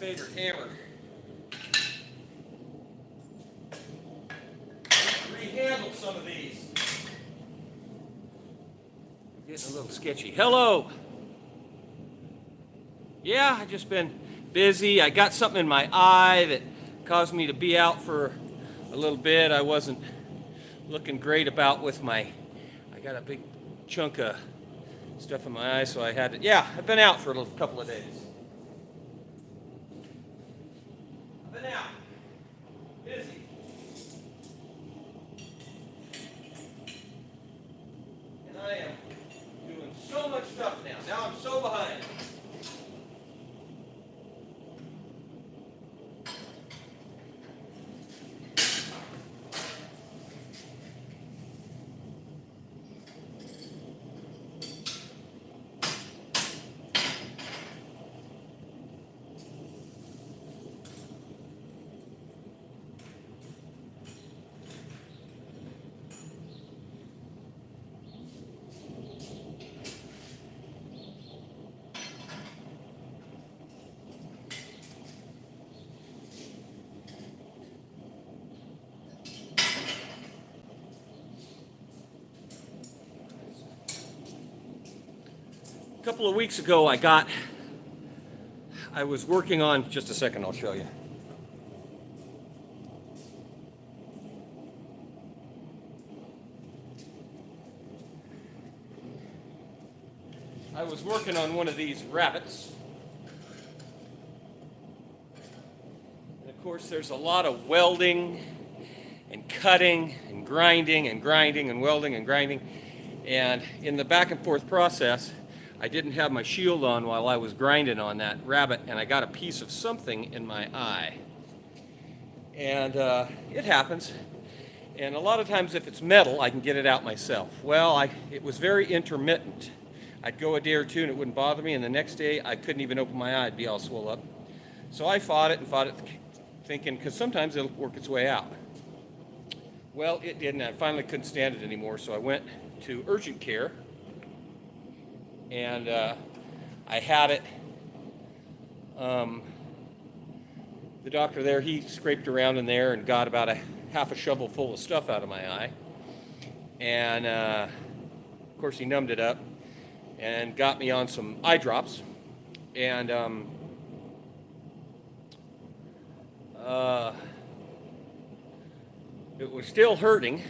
favorite hammer. Rehandled some of these. Getting a little sketchy. Hello. Yeah, I've just been busy. I got something in my eye that caused me to be out for a little bit. I wasn't looking great about with I got a big chunk of stuff in my eye, so I had to, yeah, I've been out for a couple of days. I've been out. Busy. And I am doing so much stuff now. Now I'm so behind. A couple of weeks ago, I was working on, just a second, I'll show you. I was working on one of these rabbits. And of course, there's a lot of welding and cutting and grinding and grinding and welding and grinding. And in the back and forth process, I didn't have my shield on while I was grinding on that rabbit, and I got a piece of something in my eye. And it happens. And a lot of times if it's metal, I can get it out myself. Well, it was very intermittent. I'd go a day or two and it wouldn't bother me, and the next day I couldn't even open my eye, it'd be all swollen up. So I fought it, thinking, because sometimes it'll work its way out. Well, it didn't. I finally couldn't stand it anymore, so I went to urgent care. And I had it, the doctor there, he scraped around in there and got about half a shovel full of stuff out of my eye. And of course he numbed it up and got me on some eye drops. And it was still hurting.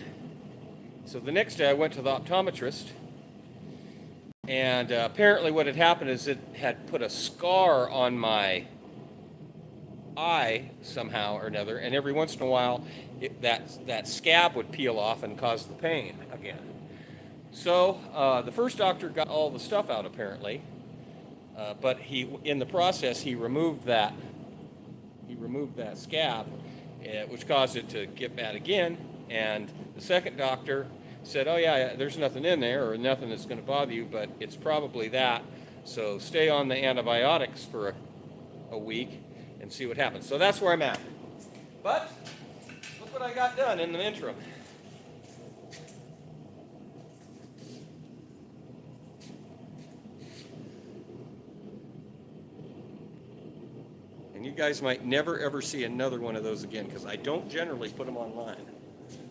So the next day I went to the optometrist. And apparently what had happened is it had put a scar on my eye somehow or another, and every once in a while that scab would peel off and cause the pain again. So the first doctor got all the stuff out apparently, but in the process he removed that scab, which caused it to get bad again. And the second doctor said, oh yeah, there's nothing in there or nothing that's going to bother you, but it's probably that. So stay on the antibiotics for a week and see what happens. So that's where I'm at. But look what I got done in the interim. And you guys might never ever see another one of those again, because I don't generally put them online.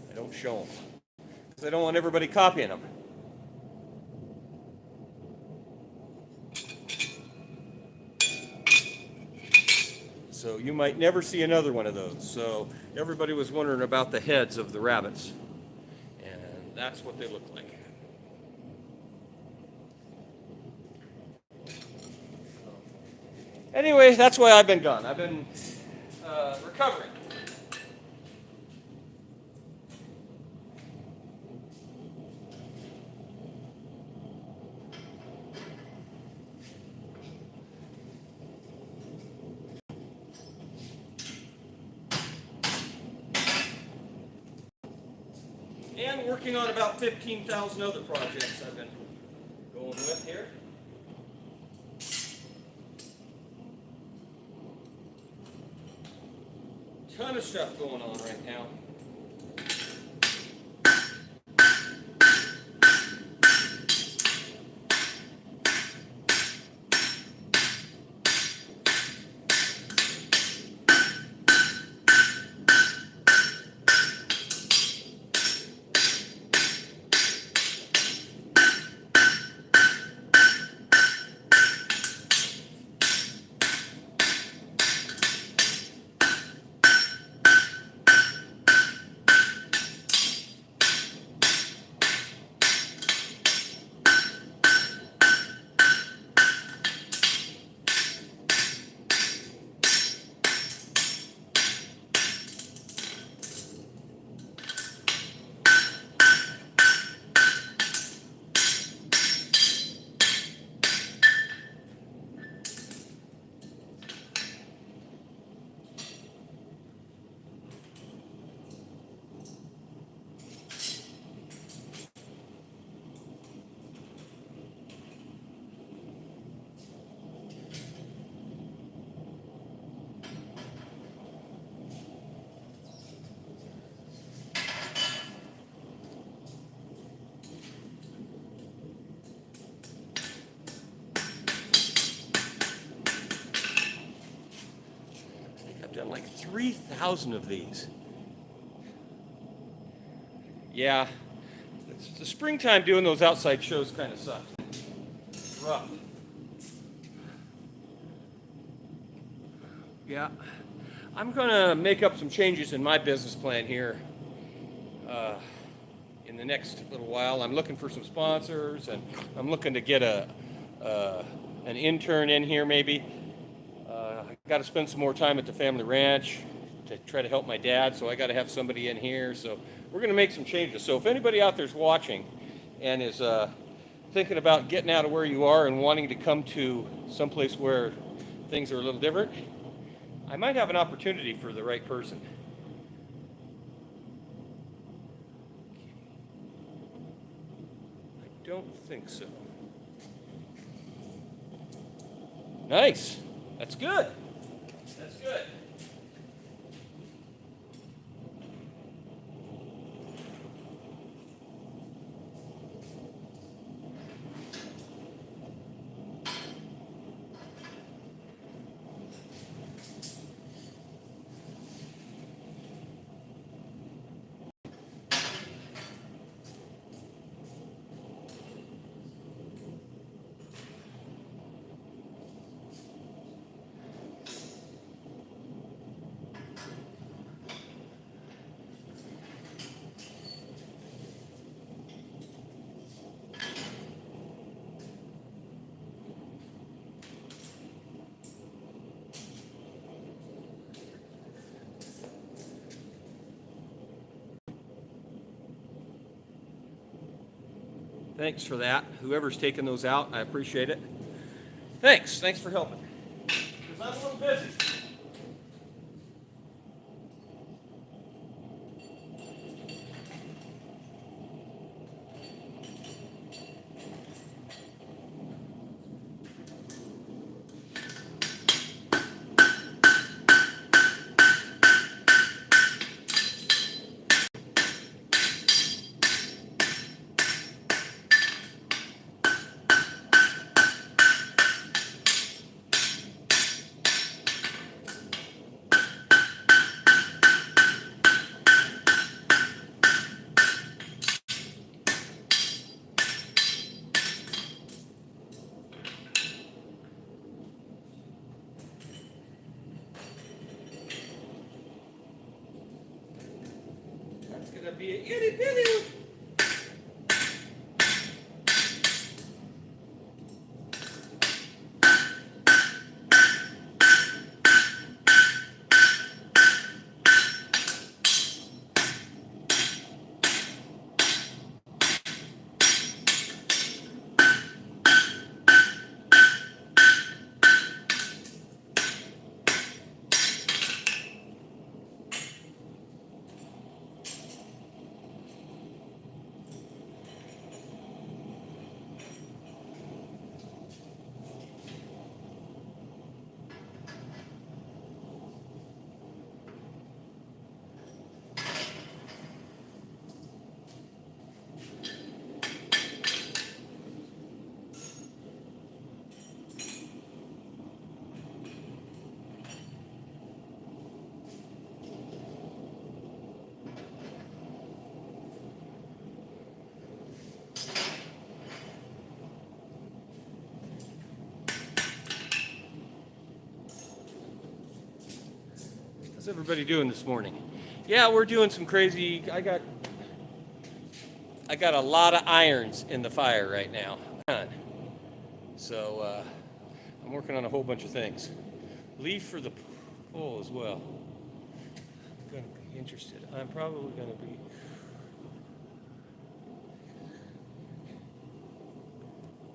I don't show them. I don't want everybody copying them. So you might never see another one of those. So everybody was wondering about the heads of the rabbits. And that's what they look like. Anyway, that's why I've been gone. I've been recovering. And working on about 15,000 other projects I've been going with here. Ton of stuff going on right now. 1,000 of these. Yeah, the springtime doing those outside shows kind of sucks. It's rough. Yeah, I'm gonna make up some changes in my business plan here in the next little while. I'm looking for some sponsors, and I'm looking to get an intern in here maybe. I got to spend some more time at the family ranch to try to help my dad, so I got to have somebody in here. So we're going to make some changes. So if anybody out there's watching and is thinking about getting out of where you are and wanting to come to someplace where things are a little different, I might have an opportunity for the right person. I don't think so. Nice. That's good. That's good. Thanks for that. Whoever's taking those out, I appreciate it. Thanks. Thanks for helping. Because I'm a little busy. That's going to be a itty bitty. How's everybody doing this morning? Yeah, we're doing some crazy. I got a lot of irons in the fire right now. So I'm working on a whole bunch of things. Leaf for the pole as well. I'm going to be interested. I'm probably going to be.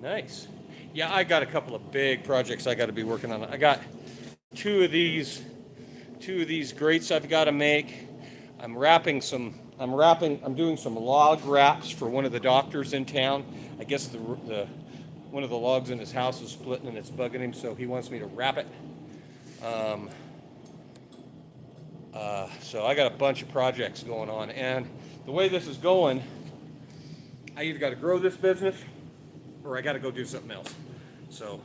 Nice. Yeah, I got a couple of big projects I got to be working on. I got two of these grates I've got to make. I'm doing some log wraps for one of the doctors in town. I guess one of the logs in his house is splitting and it's bugging him, so he wants me to wrap it. So I got a bunch of projects going on, and the way this is going, I either got to grow this business or I got to go do something else. So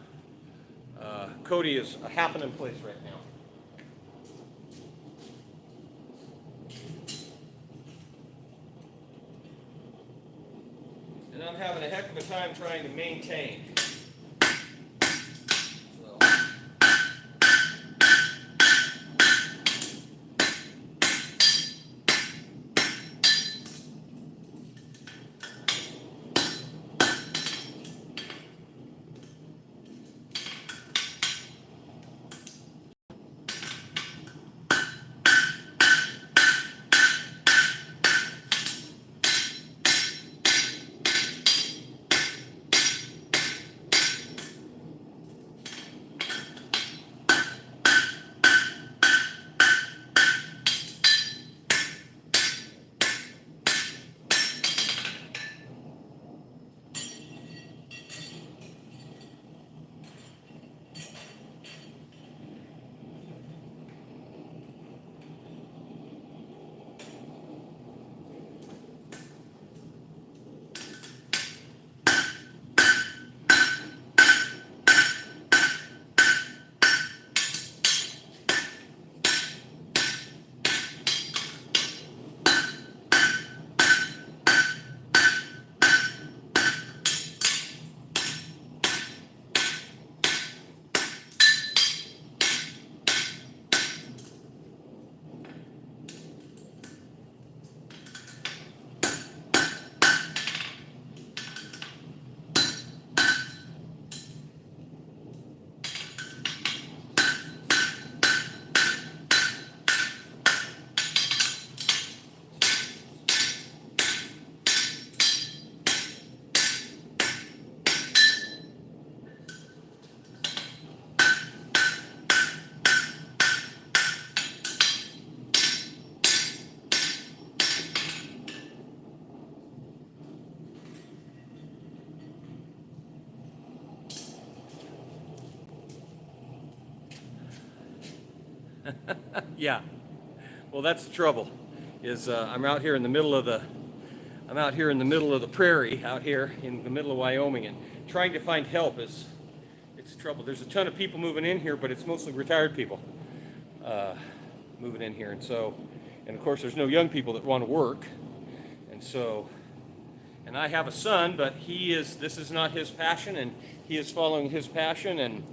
Cody is a happening place right now. and I'm having a heck of a time trying to maintain. So. Yeah, well, that's the trouble. Is I'm out here in the middle of the prairie out here in the middle of Wyoming, and trying to find help it's trouble. There's a ton of people moving in here, but it's mostly retired people moving in here, and of course there's no young people that want to work, and I have a son, but this is not his passion, and he is following his passion, and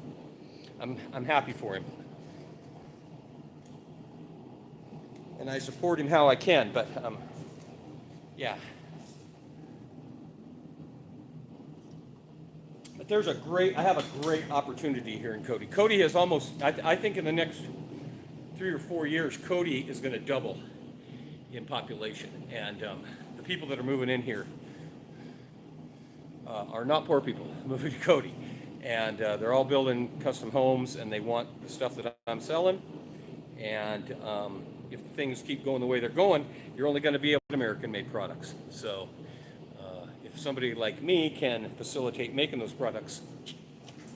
I'm happy for him. And I support him how I can, but yeah. But I have a great opportunity here in Cody. Cody has I think in the next 3 or 4 years, Cody is going to double in population. And the people that are moving in here are not poor people moving to Cody. And they're all building custom homes, and they want the stuff that I'm selling. And if things keep going the way they're going, you're only going to be able to American-made products. So if somebody like me can facilitate making those products,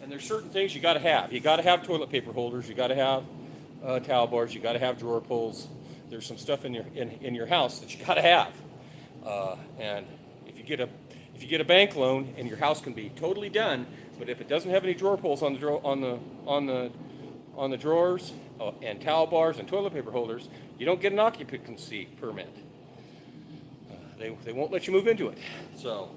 and there's certain things you got to have. You got to have toilet paper holders. You got to have towel bars. You got to have drawer pulls. There's some stuff in your house that you got to have. And if you get a bank loan, and your house can be totally done, but if it doesn't have any drawer pulls on the drawers and towel bars and toilet paper holders, you don't get an occupancy permit. They won't let you move into it. So.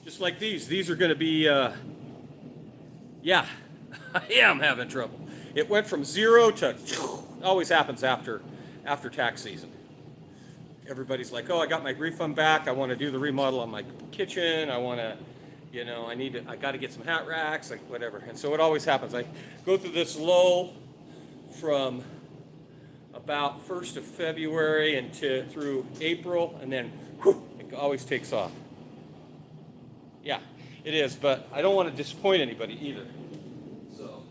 Just like these are going to be, yeah, I am having trouble. It went from 0 to, always happens after tax season. everybody's like, oh, I got my refund back. I want to do the remodel on my kitchen. I want to, I got to get some hat racks, like whatever. And so it always happens. I go through this lull from about 1st of February through April, and then whew, it always takes off. Yeah, it is, but I don't want to disappoint anybody either. So.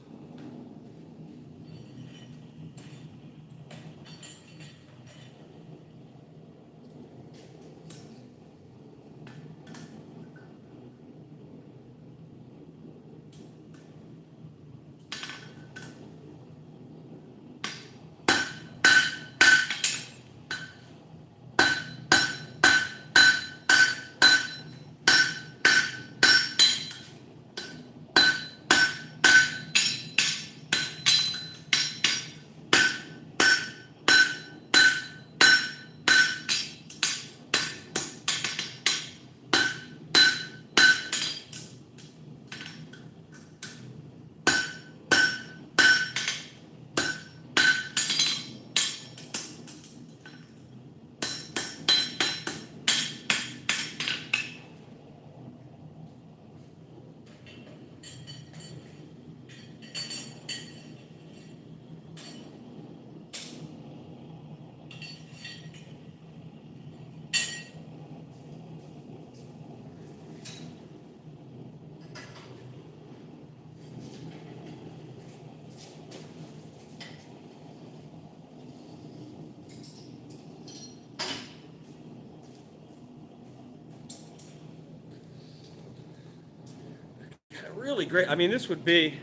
Really great. I mean, this would be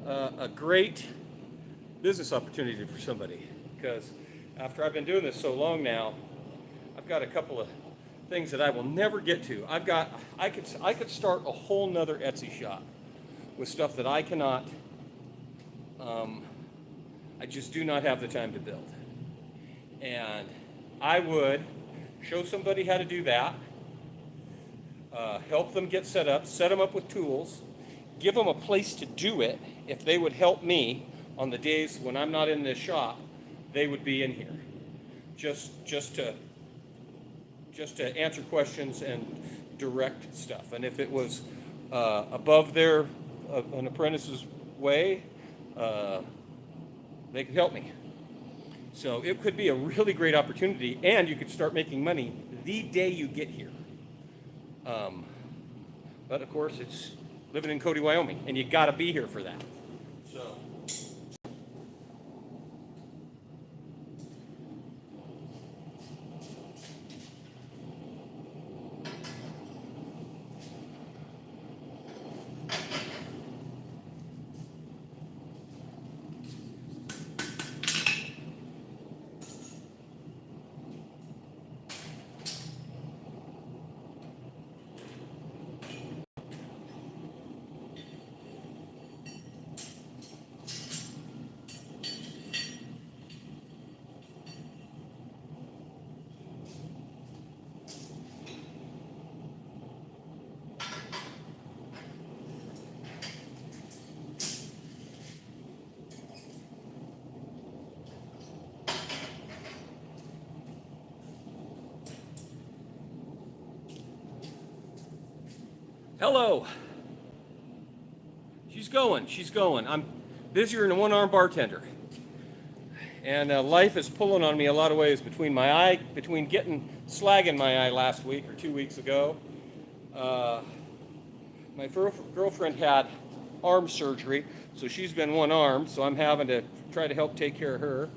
a great business opportunity for somebody, because after I've been doing this so long now, I've got a couple of things that I will never get to. I could start a whole nother Etsy shop with stuff that I cannot, I just do not have the time to build. And I would show somebody how to do that, help them get set them up with tools, give them a place to do it. If they would help me on the days when I'm not in this shop, they would be in here, just to answer questions and direct stuff. And if it was above an apprentice's way, they could help me. So it could be a really great opportunity, and you could start making money the day you get here. But of course, it's living in Cody, Wyoming, and you got to be here for that. So. Hello. She's going. I'm busier than a one-armed bartender. And life is pulling on me a lot of ways between getting slag in my eye last week or 2 weeks ago. My girlfriend had arm surgery, so she's been one-armed, so I'm having to try to help take care of her.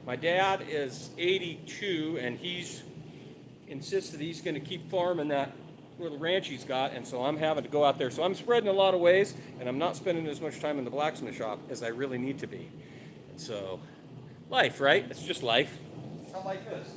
My dad is 82, and he's insists that he's going to keep farming that little ranch he's got, and so I'm having to go out there. So I'm spreading a lot of ways, and I'm not spending as much time in the blacksmith shop as I really need to be. And so, life, right? It's just life. That's how life is.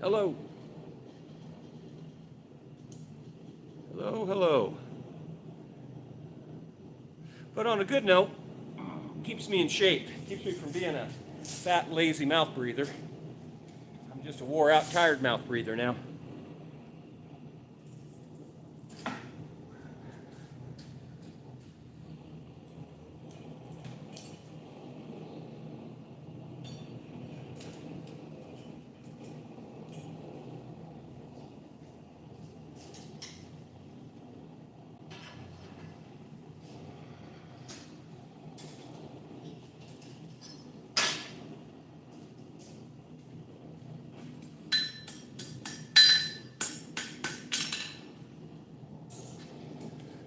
Hello. Hello, hello. But on a good note, keeps me in shape. Keeps me from being a fat, lazy mouth breather. I'm just a wore out, tired mouth breather now.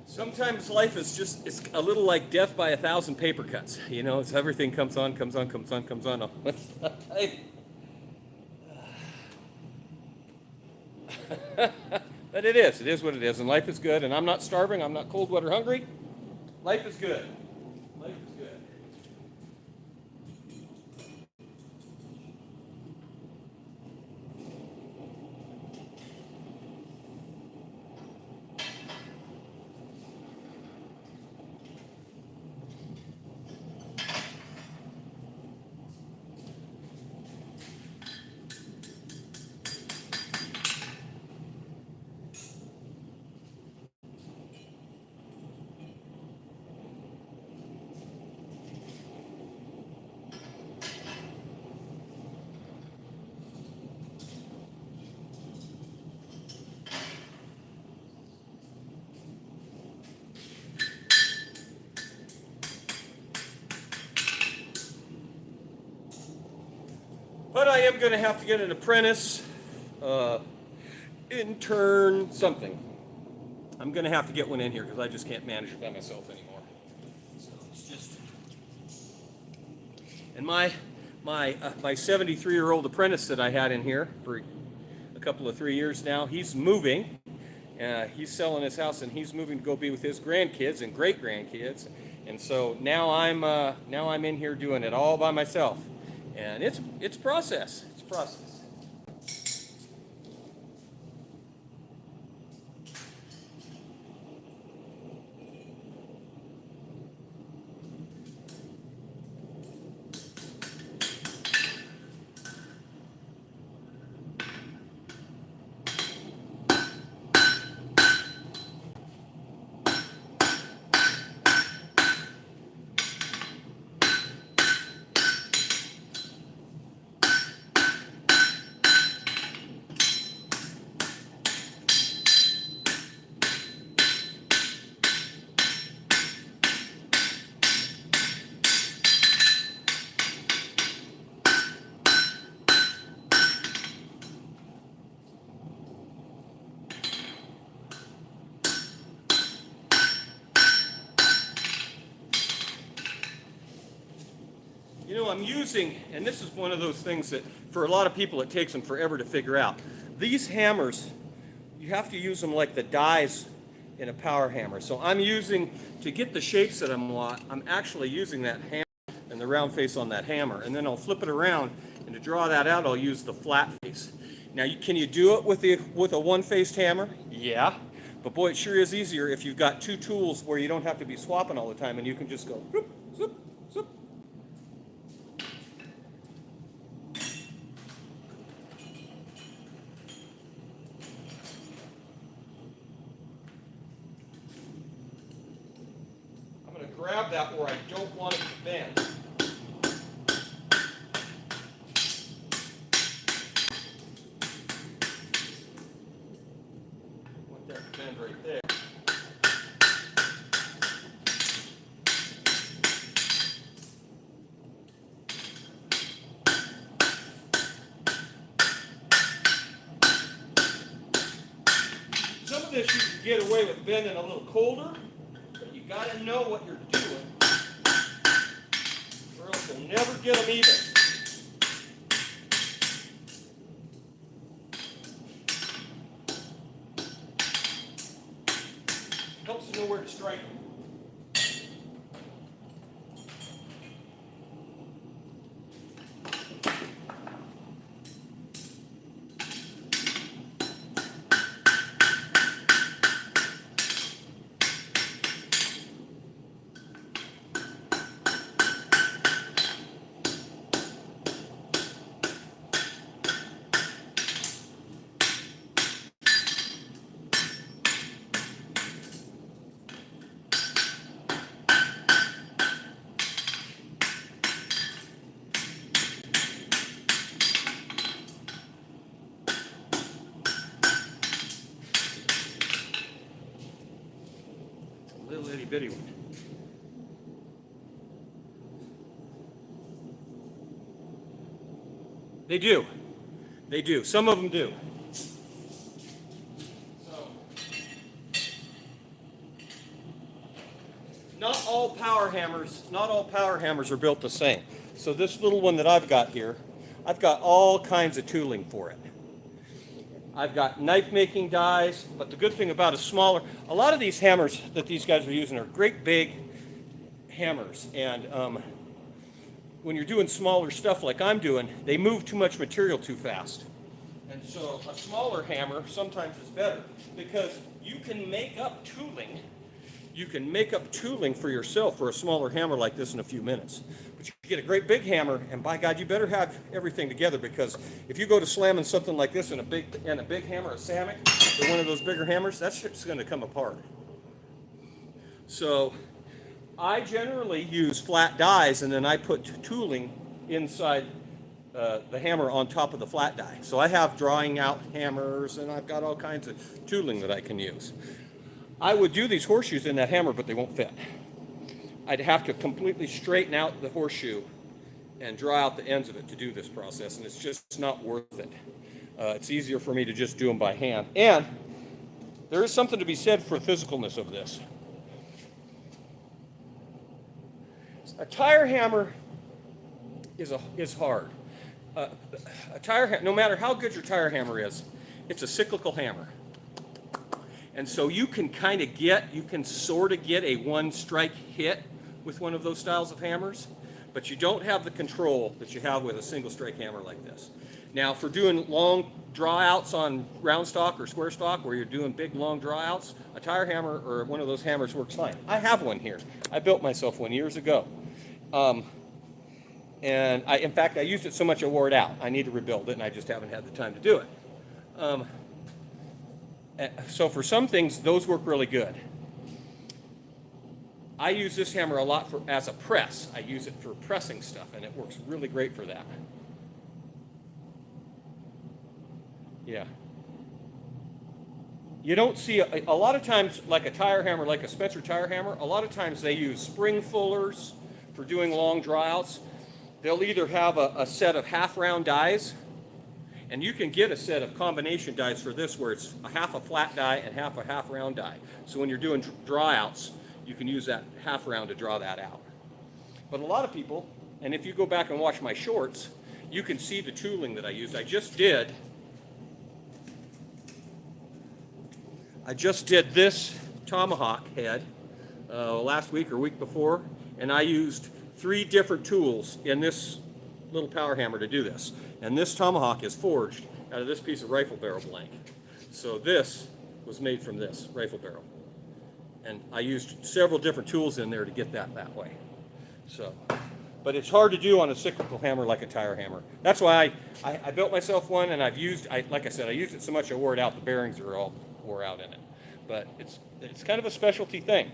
Sometimes life is just, it's a little like death by 1,000 paper cuts. You know, it's everything comes on, comes on, comes on, comes on. But it is what it is. And life is good. And I'm not starving. I'm not cold, wet, or hungry. Life is good. Life is good. But I am going to have to get an apprentice, intern, something. I'm going to have to get one in here because I just can't manage it by myself anymore. So it's just, and my 73-year-old apprentice that I had in here for a couple of 3 years now, he's moving. He's selling his house and he's moving to go be with his grandkids and great grandkids. And so now I'm in here doing it all by myself. And it's process. It's process. You know, I'm using, and this is one of those things that for a lot of people it takes them forever to figure out. These hammers, you have to use them like the dies in a power hammer. So I'm using, to get the shapes that I want, I'm actually using that hammer and the round face on that hammer. And then I'll flip it around, and to draw that out, I'll use the flat face. Now, can you do it with a one-faced hammer? Yeah. But boy, it sure is easier if you've got two tools where you don't have to be swapping all the time, and you can just go, whoop, zoop, zoop. Grab that where I don't want it to bend. I want that to bend right there. Some of this you can get away with bending a little colder. You got to know what you're doing, or else you'll never get them even. Helps to know where to strike them. itty bitty one. They do. They do. Some of them do. So, not all power hammers are built the same. So this little one that I've got here, I've got all kinds of tooling for it. I've got knife making dies, but the good thing about a lot of these hammers that these guys are using are great big hammers, and when you're doing smaller stuff like I'm doing, they move too much material too fast. And so a smaller hammer sometimes is better because you can make up tooling. You can make up tooling for yourself for a smaller hammer like this in a few minutes. But you get a great big hammer, and by God, you better have everything together, because if you go to slamming something like this in a big hammer, a Samick, or one of those bigger hammers, that shit's going to come apart. So I generally use flat dies, and then I put tooling inside the hammer on top of the flat die. So I have drawing out hammers, and I've got all kinds of tooling that I can use. I would do these horseshoes in that hammer, but they won't fit. I'd have to completely straighten out the horseshoe and draw out the ends of it to do this process, and it's just not worth it. It's easier for me to just do them by hand. And there is something to be said for the physicalness of this. A tire hammer is hard. No matter how good your tire hammer is, it's a cyclical hammer. And so you can sort of get a one-strike hit with one of those styles of hammers, but you don't have the control that you have with a single-strike hammer like this. Now, for doing long draw-outs on round stock or square stock, where you're doing big, long draw-outs, a tire hammer or one of those hammers works fine. I have one here. I built myself one years ago. And in fact, I used it so much I wore it out. I need to rebuild it, and I just haven't had the time to do it. So for some things, those work really good. I use this hammer a lot as a press. I use it for pressing stuff, and it works really great for that. Yeah. You don't see, a lot of times, like a tire hammer, like a Spencer tire hammer, a lot of times they use spring fullers for doing long draw-outs. They'll either have a set of half-round dies, and you can get a set of combination dies for this where it's half a flat die and half a half-round die. So when you're doing draw-outs, you can use that half-round to draw that out. But a lot of people, and if you go back and watch my shorts, you can see the tooling that I used. I just did this tomahawk head last week or week before, and I used 3 different tools in this little power hammer to do this. And this tomahawk is forged out of this piece of rifle barrel blank. So this was made from this rifle barrel. And I used several different tools in there to get that way. So, but it's hard to do on a cyclical hammer like a tire hammer. That's why I built myself one, and like I said, I used it so much I wore it out. The bearings are all wore out in it. But it's kind of a specialty thing.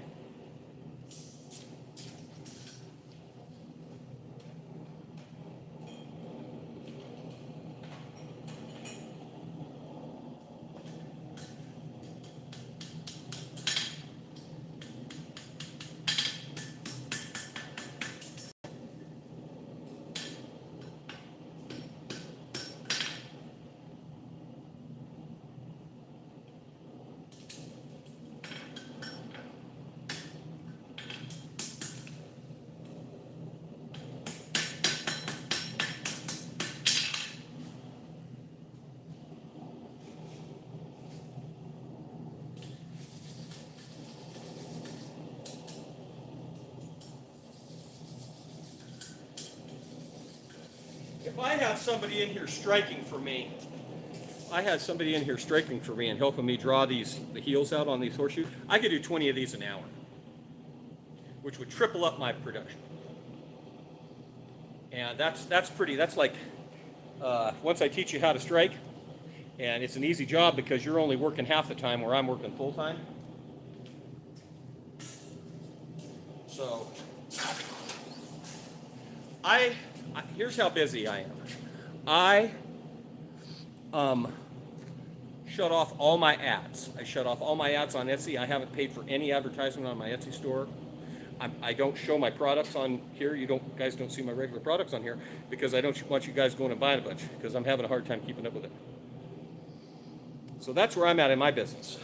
If I have somebody in here striking for me, and helping me draw the heels out on these horseshoes, I could do 20 of these an hour, which would triple up my production. And that's like, once I teach you how to strike, and it's an easy job because you're only working half the time where I'm working full time. So, here's how busy I am. I shut off all my ads. I shut off all my ads on Etsy. I haven't paid for any advertisement on my Etsy store. I don't show my products on here. Guys don't see my regular products on here because I don't want you guys going and buying a bunch because I'm having a hard time keeping up with it. So that's where I'm at in my business.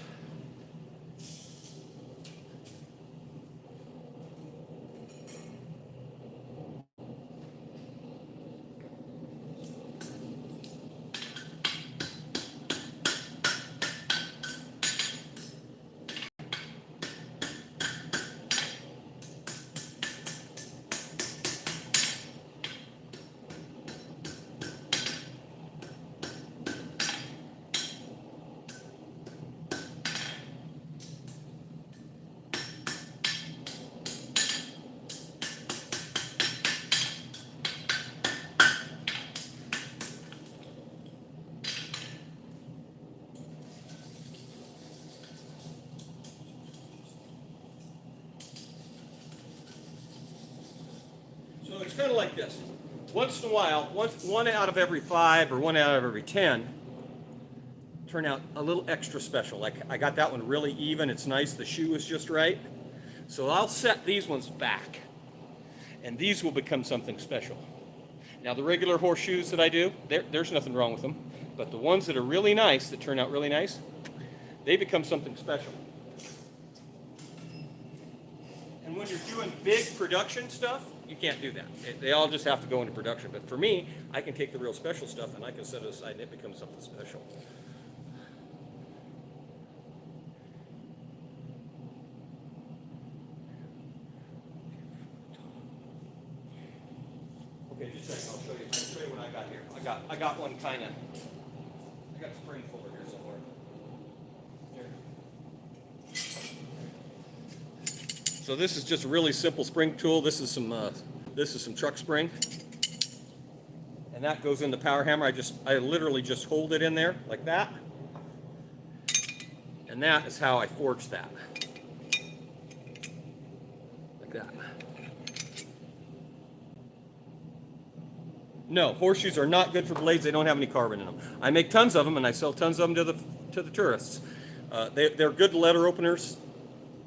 So it's kind of like this. Once in a while, one out of every 5 or 1 out of every 10 turn out a little extra special. Like I got that one really even. It's nice. The shoe is just right. So I'll set these ones back, and these will become something special. Now the regular horseshoes that I do, there's nothing wrong with them. But the ones that are really nice, that turn out really nice, they become something special. And when you're doing big production stuff, you can't do that. They all just have to go into production. But for me, I can take the real special stuff and I can set it aside and it becomes something special. Okay, just a second, I'll show you what I got here. I got one kind of, I got a spring fuller here somewhere. So this is just a really simple spring tool. This is some truck spring, and that goes in the power hammer. I literally just hold it in there like that, and that is how I forge that, like that. No, horseshoes are not good for blades. They don't have any carbon in them. I make tons of them, and I sell tons of them to the tourists. They're good letter openers.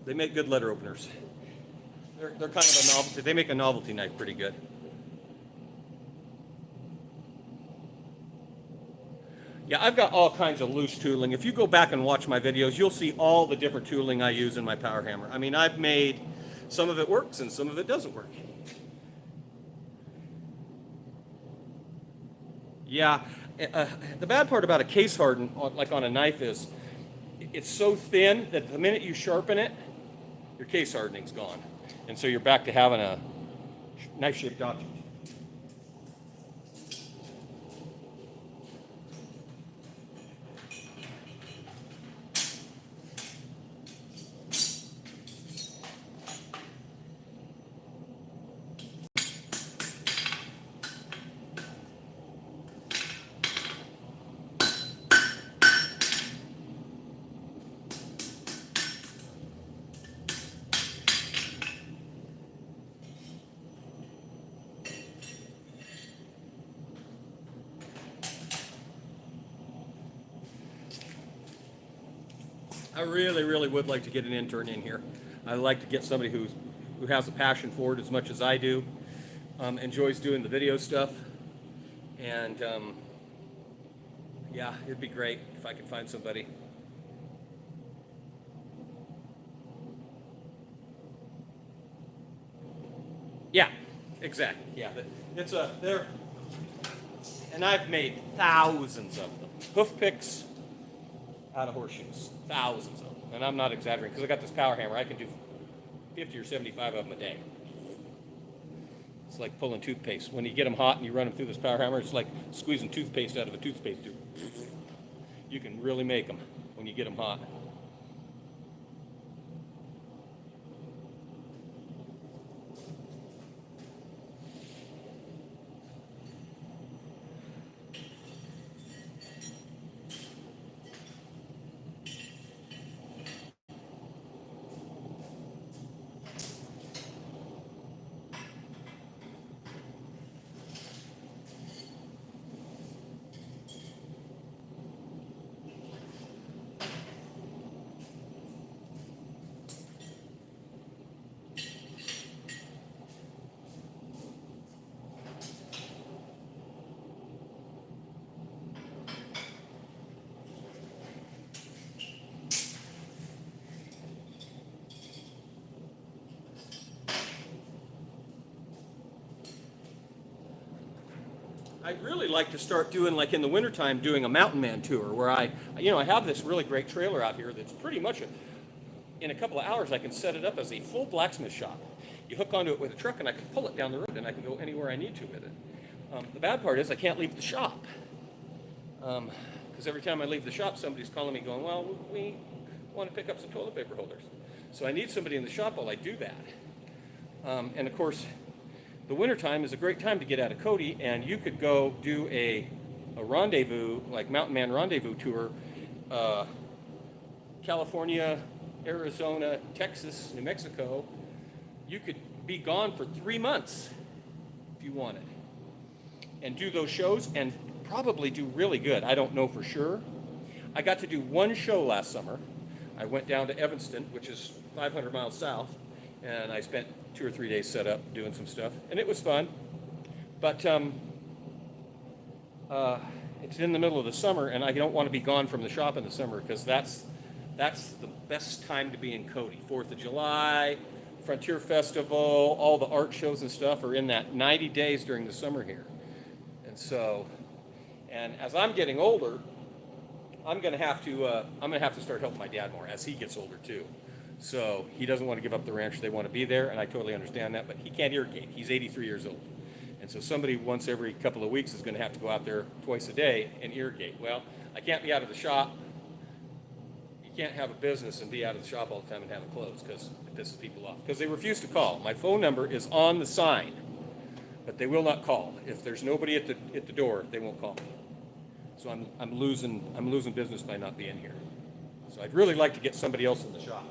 They make good letter openers. They're kind of a novelty. They make a novelty knife pretty good. Yeah, I've got all kinds of loose tooling. If you go back and watch my videos, you'll see all the different tooling I use in my power hammer. I mean, I've made, some of it works and some of it doesn't work. Yeah, the bad part about a case harden, like on a knife, is it's so thin that the minute you sharpen it, your case hardening's gone. And so you're back to having a knife-shaped object. I really, really would like to get an intern in here. I'd like to get somebody who has a passion for it as much as I do, enjoys doing the video stuff, and yeah, it'd be great if I could find somebody. Yeah, exactly. Yeah, and I've made thousands of them. Hoof picks out of horseshoes, thousands of them. And I'm not exaggerating because I got this power hammer. I can do 50 or 75 of them a day. It's like pulling toothpaste. When you get them hot and you run them through this power hammer, it's like squeezing toothpaste out of a toothpaste tube. You can really make them when you get them hot. I'd really like to start doing, like in the wintertime, doing a mountain man tour where I have this really great trailer out here that's pretty much, in a couple of hours, I can set it up as a full blacksmith shop. You hook onto it with a truck and I can pull it down the road and I can go anywhere I need to with it. The bad part is I can't leave the shop. Because every time I leave the shop, somebody's calling me going, well, we want to pick up some toilet paper holders. So I need somebody in the shop while I do that. And of course, the wintertime is a great time to get out of Cody, and you could go do a rendezvous, like Mountain Man Rendezvous tour, California, Arizona, Texas, New Mexico. You could be gone for 3 months if you wanted, and do those shows and probably do really good. I don't know for sure. I got to do one show last summer. I went down to Evanston, which is 500 miles south, and I spent 2 or 3 days set up doing some stuff, and it was fun. But it's in the middle of the summer, and I don't want to be gone from the shop in the summer because that's the best time to be in Cody. 4th of July, Frontier Festival, all the art shows and stuff are in that 90 days during the summer here. And so, and as I'm getting older, I'm gonna have to start helping my dad more as he gets older too. So he doesn't want to give up the ranch. They want to be there, and I totally understand that, but he can't irrigate. He's 83 years old. And so somebody once every couple of weeks is going to have to go out there twice a day and irrigate. Well, I can't be out of the shop. You can't have a business and be out of the shop all the time and have it closed because it pisses people off. Because they refuse to call. My phone number is on the sign, but they will not call. If there's nobody at the door, they won't call me. So I'm losing business by not being here. So I'd really like to get somebody else in the shop.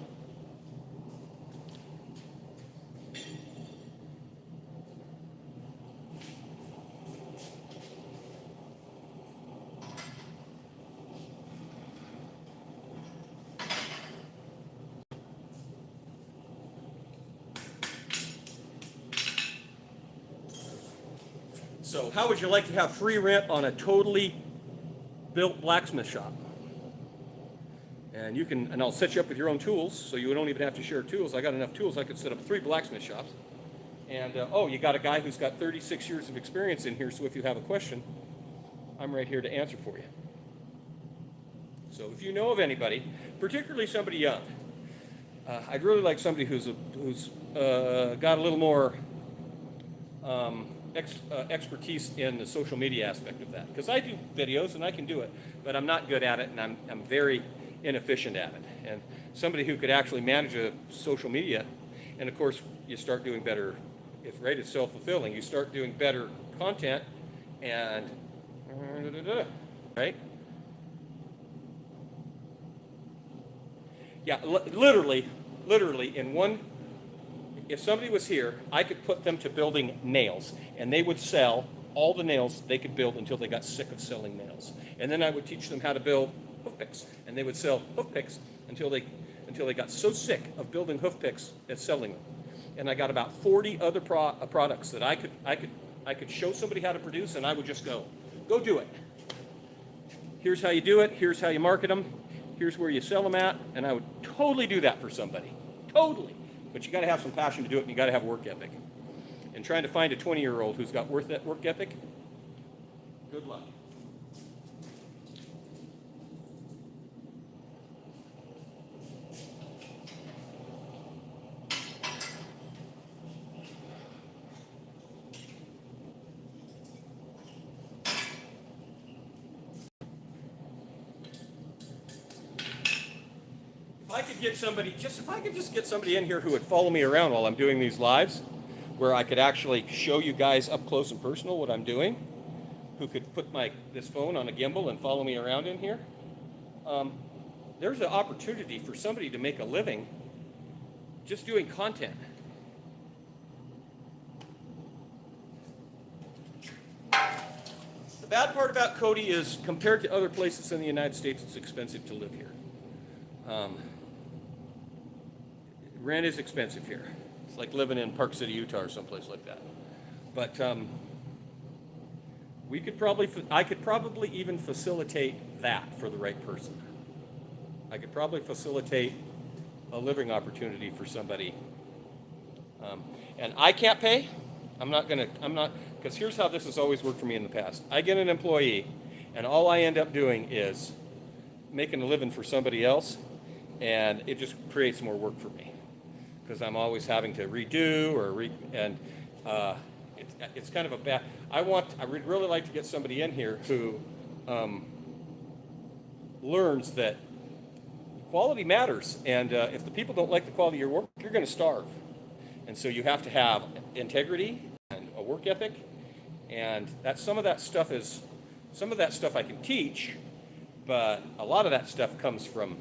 So how would you like to have free rent on a totally built blacksmith shop? And I'll set you up with your own tools, so you don't even have to share tools. I got enough tools, I could set up 3 blacksmith shops. And you got a guy who's got 36 years of experience in here, so if you have a question, I'm right here to answer for you. So if you know of anybody, particularly somebody young, I'd really like somebody who's got a little more expertise in the social media aspect of that. Because I do videos and I can do it, but I'm not good at it, and I'm very inefficient at it. And somebody who could actually manage a social media, and of course you start doing better. It's right, it's self-fulfilling. You start doing better content, and right? Yeah, literally in one. If somebody was here, I could put them to building nails, and they would sell all the nails they could build until they got sick of selling nails. And then I would teach them how to build hoof picks, and they would sell hoof picks until they got so sick of building hoof picks and selling them. And I got about 40 other products that I could show somebody how to produce, and I would just go do it. Here's how you do it. Here's how you market them. Here's where you sell them at, and I would totally do that for somebody, totally. But you got to have some passion to do it, and you got to have work ethic. And trying to find a 20-year-old who's got work ethic, good luck. If I could just get somebody in here who would follow me around while I'm doing these lives, where I could actually show you guys up close and personal what I'm doing, who could put this phone on a gimbal and follow me around in here, there's an opportunity for somebody to make a living just doing content. The bad part about Cody is, compared to other places in the United States, it's expensive to live here. Rent is expensive here. It's like living in Park City, Utah, or someplace like that. But I could probably even facilitate that for the right person. I could probably facilitate a living opportunity for somebody. And I can't pay. I'm not, because because here's how this has always worked for me in the past. I get an employee, and all I end up doing is making a living for somebody else, and it just creates more work for me because I'm always having to redo it's kind of a bad. I would really like to get somebody in here who learns that quality matters, and if the people don't like the quality of your work, you're going to starve. And so you have to have integrity and a work ethic, and some of that stuff I can teach, but a lot of that stuff comes from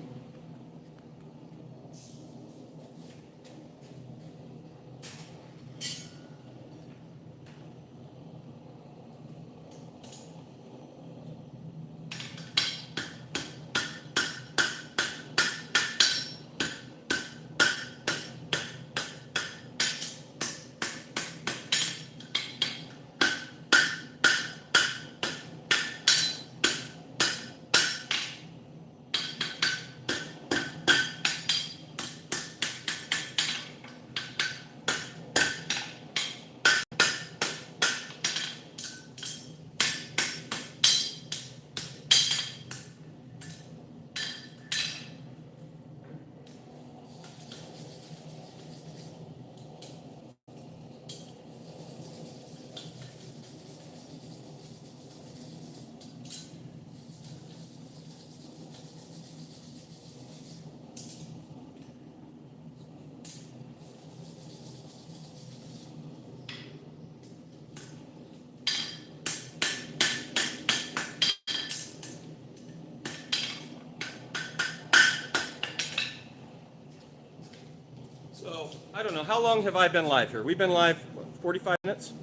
So, I don't know, how long have I been live here? We've been live, 45 minutes?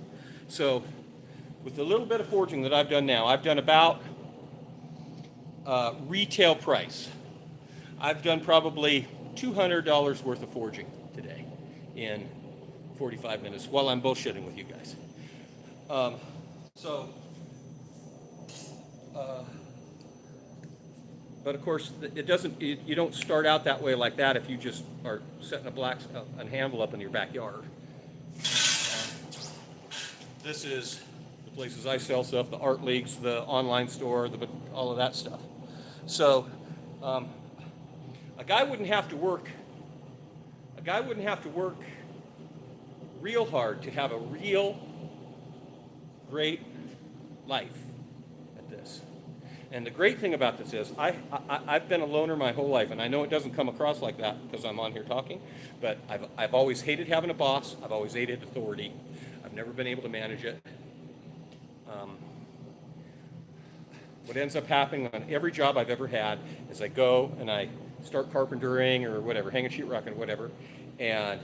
So, with the little bit of forging that I've done now, I've done about retail price. I've done probably $200 worth of forging today in 45 minutes while I'm bullshitting with you guys. But of course, it doesn't. You don't start out that way like that if you just are setting an handle up in your backyard. This is the places I sell stuff: the art leagues, the online store, all of that stuff. So, a guy wouldn't have to work. A guy wouldn't have to work real hard to have a real great life at this. And the great thing about this is I've been a loner my whole life, and I know it doesn't come across like that because I'm on here talking, but I've always hated having a boss. I've always hated authority. I've never been able to manage it. What ends up happening on every job I've ever had is I go and I start carpentering or whatever, hanging sheetrock and whatever, and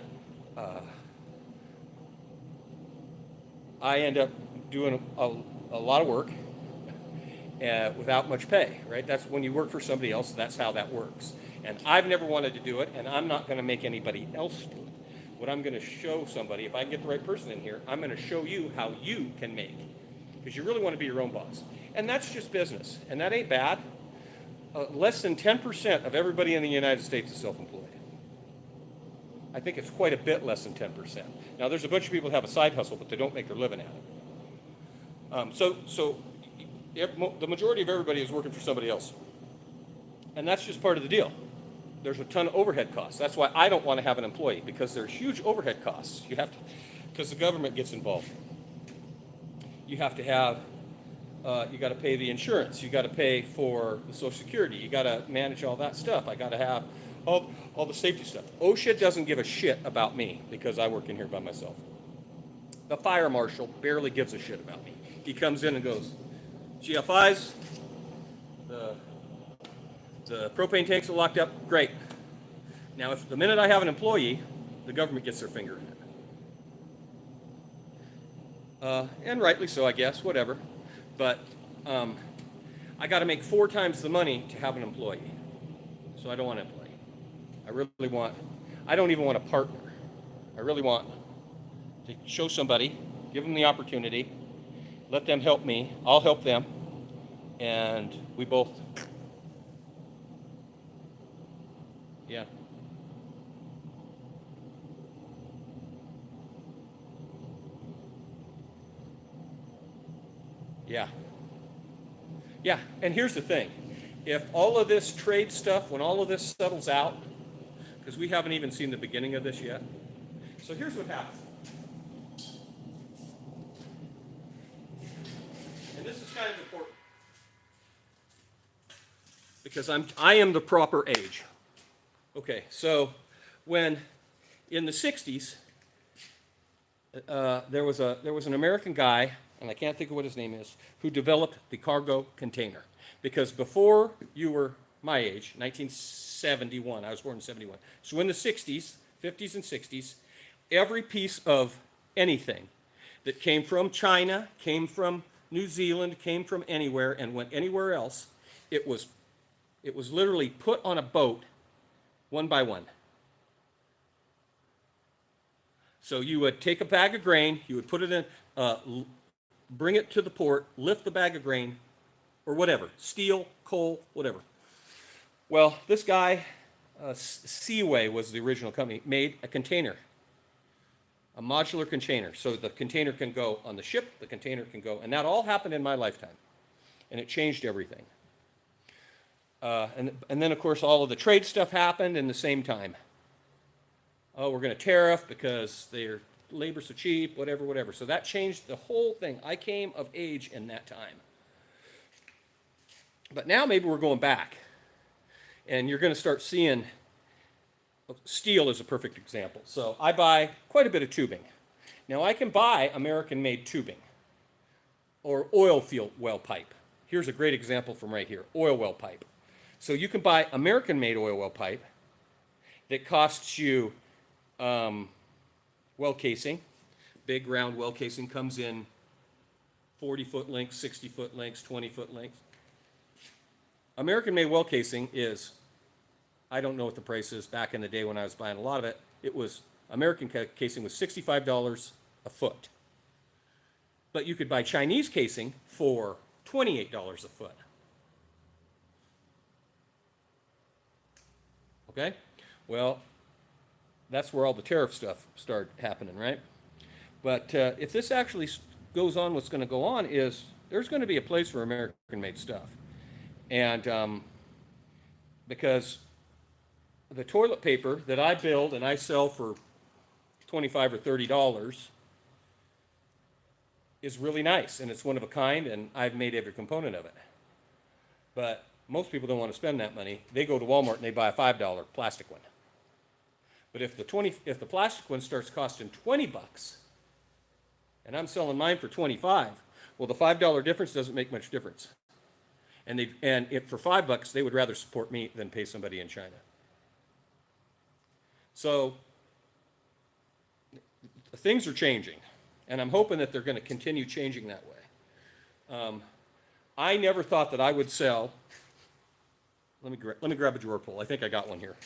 I end up doing a lot of work without much pay, right? That's when you work for somebody else, that's how that works. And I've never wanted to do it, and I'm not going to make anybody else do it. What I'm going to show somebody, if I can get the right person in here, I'm going to show you how you can make. Because you really want to be your own boss. And that's just business, and that ain't bad. Less than 10% of everybody in the United States is self-employed. I think it's quite a bit less than 10%. Now, there's a bunch of people who have a side hustle, but they don't make their living at it. The majority of everybody is working for somebody else. And that's just part of the deal. There's a ton of overhead costs. That's why I don't want to have an employee, because there's huge overhead costs. You have to, because the government gets involved. You have to have, you got to pay the insurance. You got to pay for the Social Security. You got to manage all that stuff. I got to have all the safety stuff. OSHA doesn't give a shit about me because I work in here by myself. The fire marshal barely gives a shit about me. He comes in and goes, GFIs, the propane tanks are locked up, great. Now, if the minute I have an employee, the government gets their finger in it. And rightly so, I guess, whatever. But I got to make 4 times the money to have an employee. So I don't want an employee. I don't even want a partner. I really want to show somebody, give them the opportunity, let them help me, I'll help them, and we both, yeah. Yeah. Yeah, and here's the thing. If all of this trade stuff, when all of this settles out, because we haven't even seen the beginning of this yet. So here's what happens. And this is kind of important because I am the proper age. Okay, so when in the 60s, there was an American guy, and I can't think of what his name is, who developed the cargo container. Because before you were my age, 1971, I was born in 71. So in the 60s, 50s and 60s, every piece of anything that came from China, came from New Zealand, came from anywhere, and went anywhere else, it was literally put on a boat one by one. So you would take a bag of grain, you would put it in, bring it to the port, lift the bag of grain, or whatever, steel, coal, whatever. Well, this guy, Seaway was the original company, made a container, a modular container. So the container can go on the ship, the container can go, and that all happened in my lifetime. And it changed everything. And then, of course, all of the trade stuff happened in the same time. Oh, we're going to tariff because their labor's so cheap, whatever, whatever. So that changed the whole thing. I came of age in that time. But now maybe we're going back. And you're going to start seeing, steel is a perfect example. So I buy quite a bit of tubing. Now I can buy American-made tubing or oil field well pipe. Here's a great example from right here, oil well pipe. So you can buy American-made oil well pipe that costs you well casing. Big round well casing comes in 40-foot lengths, 60-foot lengths, 20-foot lengths. American-made well casing is, I don't know what the price is. Back in the day when I was buying a lot of it, it was, American casing was $65 a foot. But you could buy Chinese casing for $28 a foot. Okay? Well, that's where all the tariff stuff started happening, right? But if this actually goes on, what's going to go on is there's going to be a place for American-made stuff. And because the toilet paper that I build and I sell for $25 or $30 is really nice, and it's one of a kind, and I've made every component of it. But most people don't want to spend that money. They go to Walmart and they buy a $5 plastic one. But if the plastic one starts costing 20 bucks, and I'm selling mine for 25, well, the $5 difference doesn't make much difference. And if for $5, they would rather support me than pay somebody in China. So things are changing, and I'm hoping that they're going to continue changing that way. I never thought that I would sell. Let me grab a drawer pull. I think I got one here.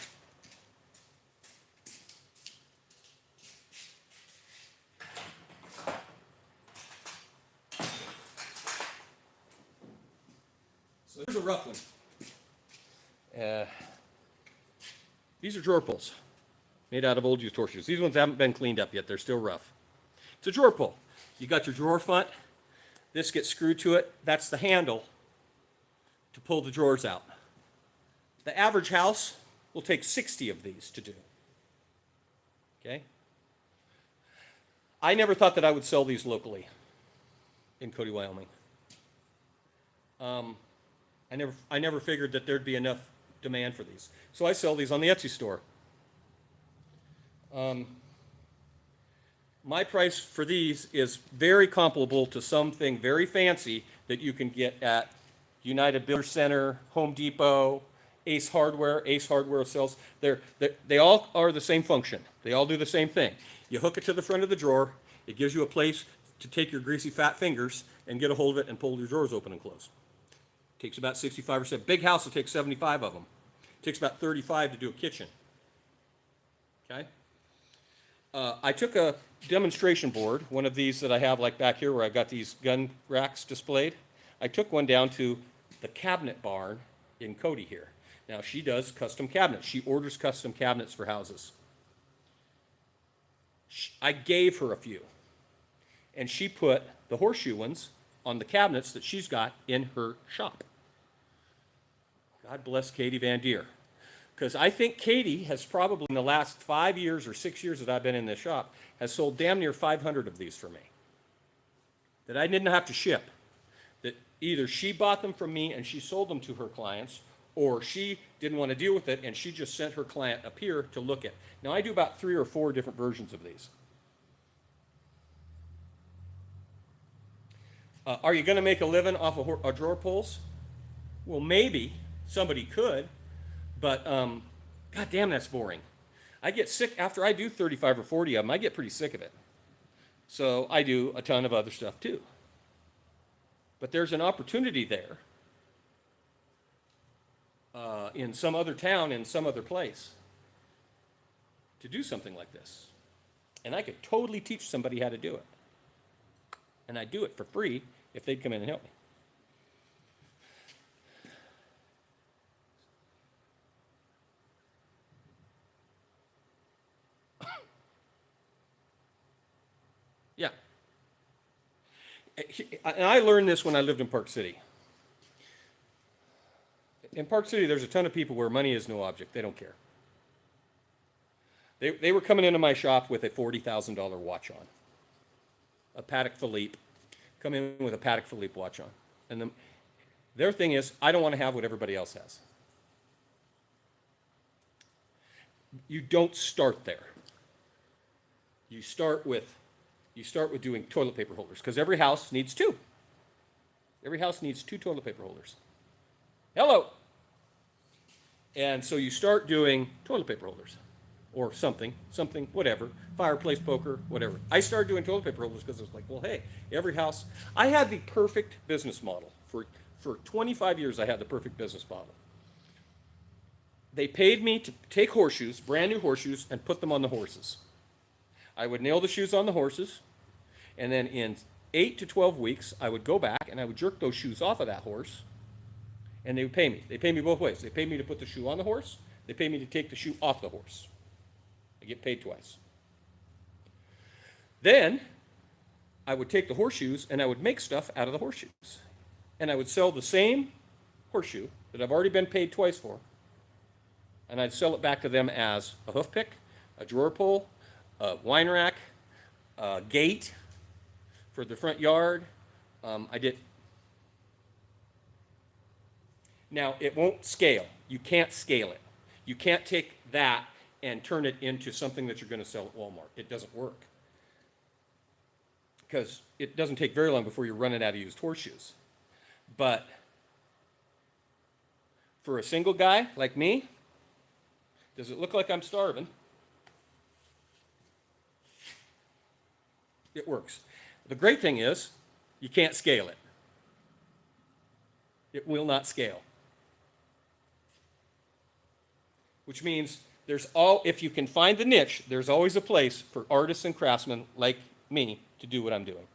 So here's a rough one. These are drawer pulls made out of old used horseshoes. These ones haven't been cleaned up yet. They're still rough. It's a drawer pull. You got your drawer front. This gets screwed to it. That's the handle to pull the drawers out. The average house will take 60 of these to do. Okay? I never thought that I would sell these locally in Cody, Wyoming. I never figured that there'd be enough demand for these. So I sell these on the Etsy store. My price for these is very comparable to something very fancy that you can get at United Builder Center, Home Depot, Ace Hardware. Ace Hardware sells. They all are the same function. They all do the same thing. You hook it to the front of the drawer. It gives you a place to take your greasy fat fingers and get a hold of it and pull your drawers open and close. Takes about 65 or 70. Big house will take 75 of them. Takes about 35 to do a kitchen. Okay? I took a demonstration board, one of these that I have like back here where I've got these gun racks displayed. I took one down to the cabinet barn in Cody here. Now she does custom cabinets. She orders custom cabinets for houses. I gave her a few. And she put the horseshoe ones on the cabinets that she's got in her shop. God bless Katie Van Deer. Because I think Katie has probably, in the last 5 years or 6 years that I've been in this shop, has sold damn near 500 of these for me. That I didn't have to ship. That either she bought them from me and she sold them to her clients, or she didn't want to deal with it and she just sent her client up here to look at. Now I do about 3 or 4 different versions of these. Are you going to make a living off of drawer pulls? Well, maybe somebody could, but God damn, that's boring. I get sick after I do 35 or 40 of them. I get pretty sick of it. So I do a ton of other stuff too. But there's an opportunity there in some other town, in some other place, to do something like this. And I could totally teach somebody how to do it. And I'd do it for free if they'd come in and help me. Yeah. And I learned this when I lived in Park City. In Park City, there's a ton of people where money is no object. They don't care. They were coming into my shop with a $40,000 watch on. A Patek Philippe. Come in with a Patek Philippe watch on. And their thing is, I don't want to have what everybody else has. You don't start there. You start with doing toilet paper holders, because every house needs 2. Every house needs 2 toilet paper holders. Hello. And so you start doing toilet paper holders, or something, whatever, fireplace poker, whatever. I started doing toilet paper holders because it was like, well, hey, every house. I had the perfect business model. For 25 years, I had the perfect business model. They paid me to take horseshoes, brand new horseshoes, and put them on the horses. I would nail the shoes on the horses, and then in 8 to 12 weeks, I would go back and I would jerk those shoes off of that horse, and they would pay me. They pay me both ways. They pay me to put the shoe on the horse. They pay me to take the shoe off the horse. I get paid twice. Then I would take the horseshoes and I would make stuff out of the horseshoes. And I would sell the same horseshoe that I've already been paid twice for, and I'd sell it back to them as a hoof pick, a drawer pull, a wine rack, a gate for the front yard. I did. Now, it won't scale. You can't scale it. You can't take that and turn it into something that you're going to sell at Walmart. It doesn't work. Because it doesn't take very long before you're running out of used horseshoes. But for a single guy like me, does it look like I'm starving? It works. The great thing is, you can't scale it. It will not scale. Which means if you can find the niche, there's always a place for artists and craftsmen like me to do what I'm doing.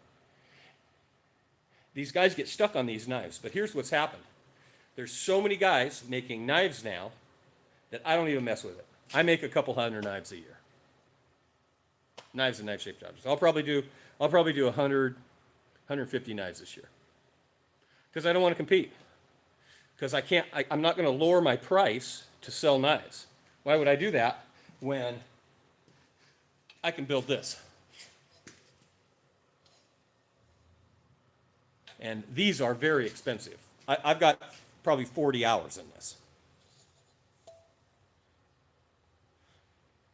These guys get stuck on these knives, but here's what's happened. There's so many guys making knives now that I don't even mess with it. I make a couple hundred knives a year. Knives and knife-shaped objects. I'll probably do 100, 150 knives this year. Because I don't want to compete. Because I'm not going to lower my price to sell knives. Why would I do that when I can build this? And these are very expensive. I've got probably 40 hours in this.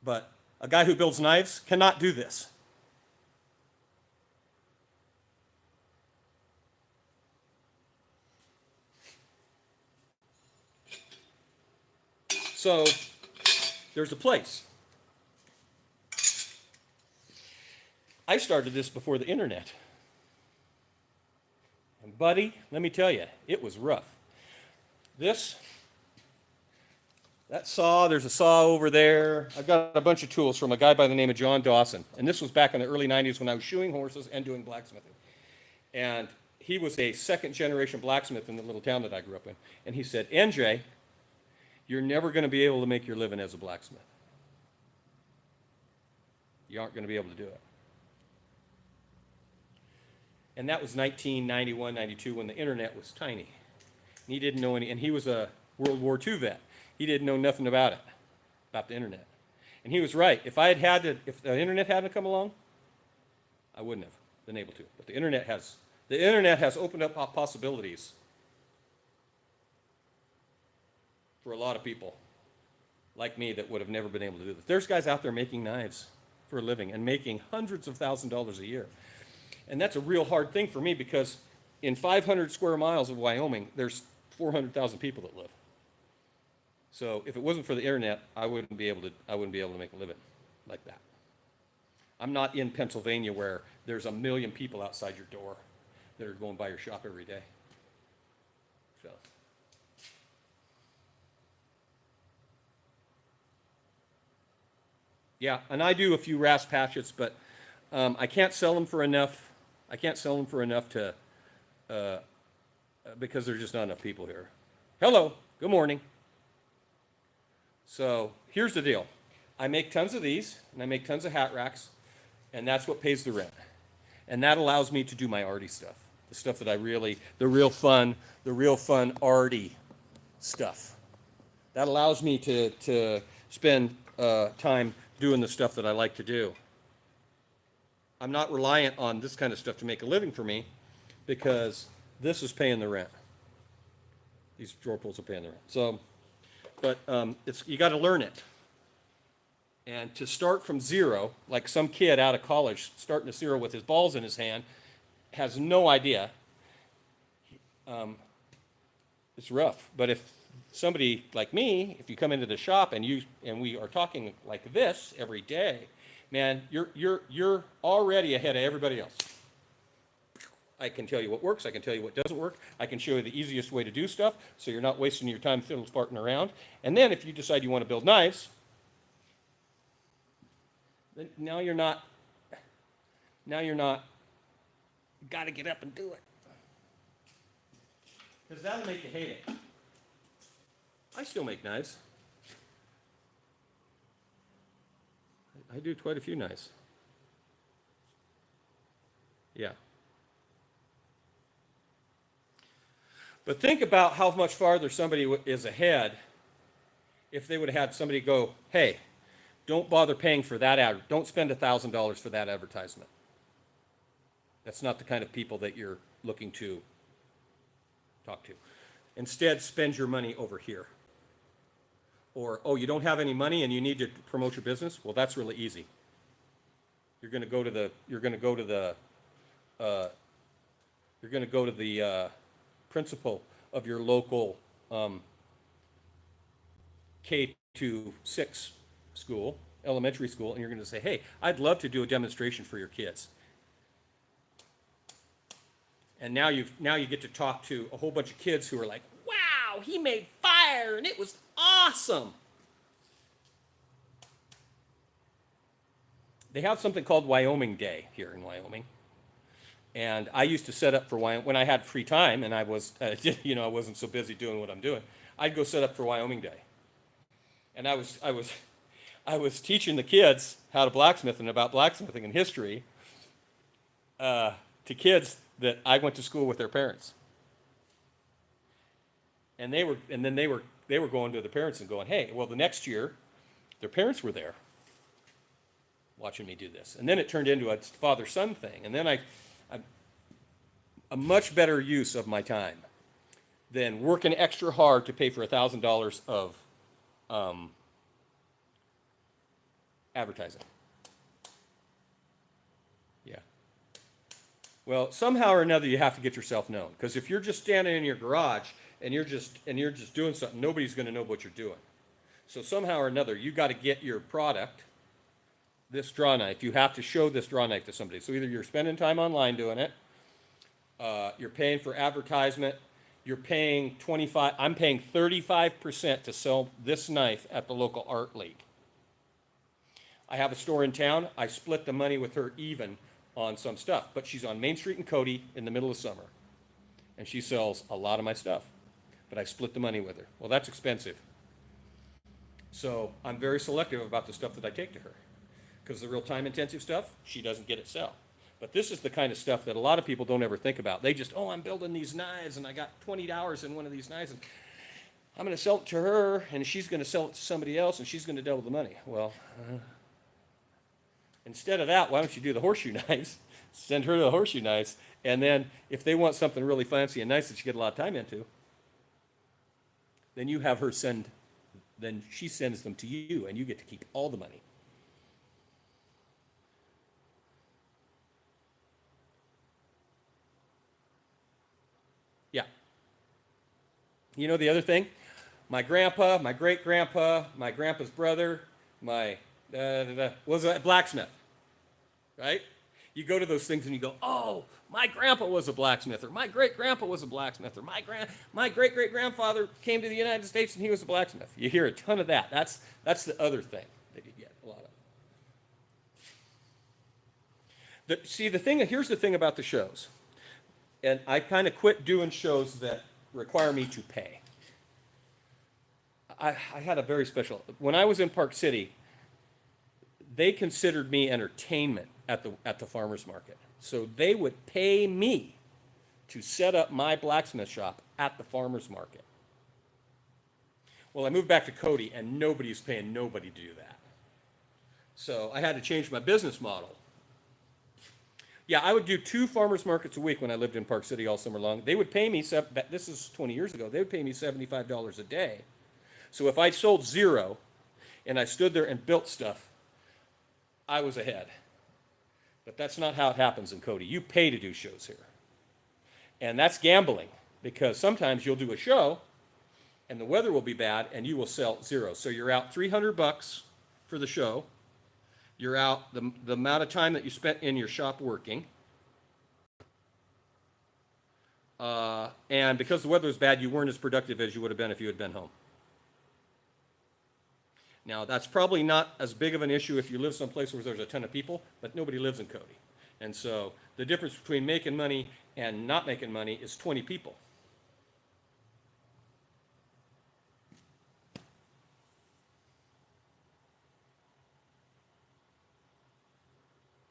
But a guy who builds knives cannot do this. So there's a place. I started this before the internet. And buddy, let me tell you, it was rough. That saw, there's a saw over there. I've got a bunch of tools from a guy by the name of John Dawson. And this was back in the early 90s when I was shoeing horses and doing blacksmithing. And he was a second generation blacksmith in the little town that I grew up in. And he said, NJ, you're never going to be able to make your living as a blacksmith. You aren't going to be able to do it. And that was 1991, 92, when the internet was tiny. And he didn't know any, and he was a World War II vet. He didn't know nothing about it, about the internet. And he was right. If if the internet hadn't come along, I wouldn't have been able to. But the internet has opened up possibilities for a lot of people like me that would have never been able to do this. There's guys out there making knives for a living and making hundreds of thousands of dollars a year. And that's a real hard thing for me because in 500 square miles of Wyoming, there's 400,000 people that live. So if it wasn't for the internet, I wouldn't be able to make a living like that. I'm not in Pennsylvania where there's 1 million people outside your door that are going by your shop every day. So. Yeah, and I do a few rasp hatchets, but I can't sell them for enough. I can't sell them for enough to, because there's just not enough people here. Hello, good morning. So here's the deal. I make tons of these, and I make tons of hat racks, and that's what pays the rent. And that allows me to do my arty stuff, the stuff that the real fun arty stuff. That allows me to spend time doing the stuff that I like to do. I'm not reliant on this kind of stuff to make a living for me because this is paying the rent. These drawer pulls are paying the rent. So, but you got to learn it. And to start from zero, like some kid out of college starting to zero with his balls in his hand, has no idea. It's rough. But if somebody like me, if you come into the shop and we are talking like this every day, man, you're already ahead of everybody else. I can tell you what works. I can tell you what doesn't work. I can show you the easiest way to do stuff so you're not wasting your time fiddle farting around. And then if you decide you want to build knives, then now you're not, got to get up and do it. Because that'll make you hate it. I still make knives. I do quite a few knives. Yeah. But think about how much farther somebody is ahead if they would have had somebody go, hey, don't bother paying for that ad. Don't spend $1,000 for that advertisement. That's not the kind of people that you're looking to talk to. Instead, spend your money over here. Or, oh, you don't have any money and you need to promote your business? Well, that's really easy. You're going to go to the principal of your local K-6 school, elementary school, and you're going to say, hey, I'd love to do a demonstration for your kids. And now you get to talk to a whole bunch of kids who are like, wow, he made fire and it was awesome. They have something called Wyoming Day here in Wyoming. And I used to set up for Wyoming, when I had free time and I wasn't so busy doing what I'm doing, I'd go set up for Wyoming Day. And I was teaching the kids how to blacksmith and about blacksmithing and history to kids that I went to school with their parents. And then they were going to the parents and going, hey, well, the next year, their parents were there watching me do this. And then it turned into a father-son thing. And then a much better use of my time than working extra hard to pay for $1,000 of advertising. Yeah. Well, somehow or another, you have to get yourself known. Because if you're just standing in your garage and you're just doing something, nobody's going to know what you're doing. So somehow or another, you got to get your product, this draw knife. You have to show this draw knife to somebody. So either you're spending time online doing it, you're paying for advertisement, you're paying I'm paying 35% to sell this knife at the local art league. I have a store in town. I split the money with her even on some stuff, but she's on Main Street in Cody in the middle of summer, and she sells a lot of my stuff, but I split the money with her. Well, that's expensive. So I'm very selective about the stuff that I take to her, because the real time-intensive stuff, she doesn't get it sell. But this is the kind of stuff that a lot of people don't ever think about. They just, oh, I'm building these knives, and I got $20 in one of these knives, and I'm going to sell it to her, and she's going to sell it to somebody else, and she's going to double the money. Well, instead of that, why don't you do the horseshoe knives? Send her the horseshoe knives, and then if they want something really fancy and nice that you get a lot of time into, then you have her then she sends them to you, and you get to keep all the money. Yeah. You know the other thing? My grandpa, my great-grandpa, my grandpa's brother, my was a blacksmith, right? You go to those things and you go, oh, my grandpa was a blacksmith, or my great-grandpa was a blacksmith, or my great-great-grandfather came to the United States and he was a blacksmith. You hear a ton of that. That's the other thing that you get a lot of. Here's the thing about the shows. And I kind of quit doing shows that require me to pay. I had a very special, when I was in Park City, they considered me entertainment at the farmer's market. So they would pay me to set up my blacksmith shop at the farmer's market. Well, I moved back to Cody, and nobody's paying nobody to do that. So I had to change my business model. Yeah, I would do 2 farmers markets a week when I lived in Park City all summer long. They would pay me, this is 20 years ago, they would pay me $75 a day. So if I sold 0 and I stood there and built stuff, I was ahead. But that's not how it happens in Cody. You pay to do shows here. And that's gambling, because sometimes you'll do a show and the weather will be bad and you will sell 0. So you're out $300 for the show. You're out the amount of time that you spent in your shop working. And because the weather was bad, you weren't as productive as you would have been if you had been home. Now, that's probably not as big of an issue if you live someplace where there's a ton of people, but nobody lives in Cody. And so the difference between making money and not making money is 20 people.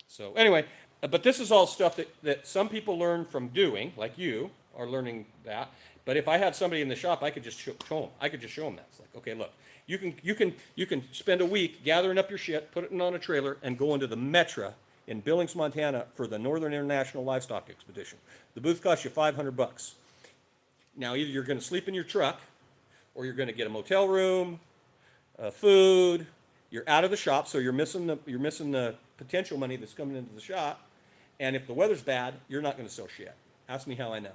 So anyway, but this is all stuff that some people learn from doing, like you are learning that. But if I had somebody in the shop, I could just show them. I could just show them that. It's like, okay, look, you can spend a week gathering up your shit, put it on a trailer, and go into the Metra in Billings, Montana for the Northern International Livestock Expedition. The booth costs you $500. Now, either you're going to sleep in your truck, or you're going to get a motel room, food. You're out of the shop, so you're missing the potential money that's coming into the shop. And if the weather's bad, you're not going to sell shit. Ask me how I know.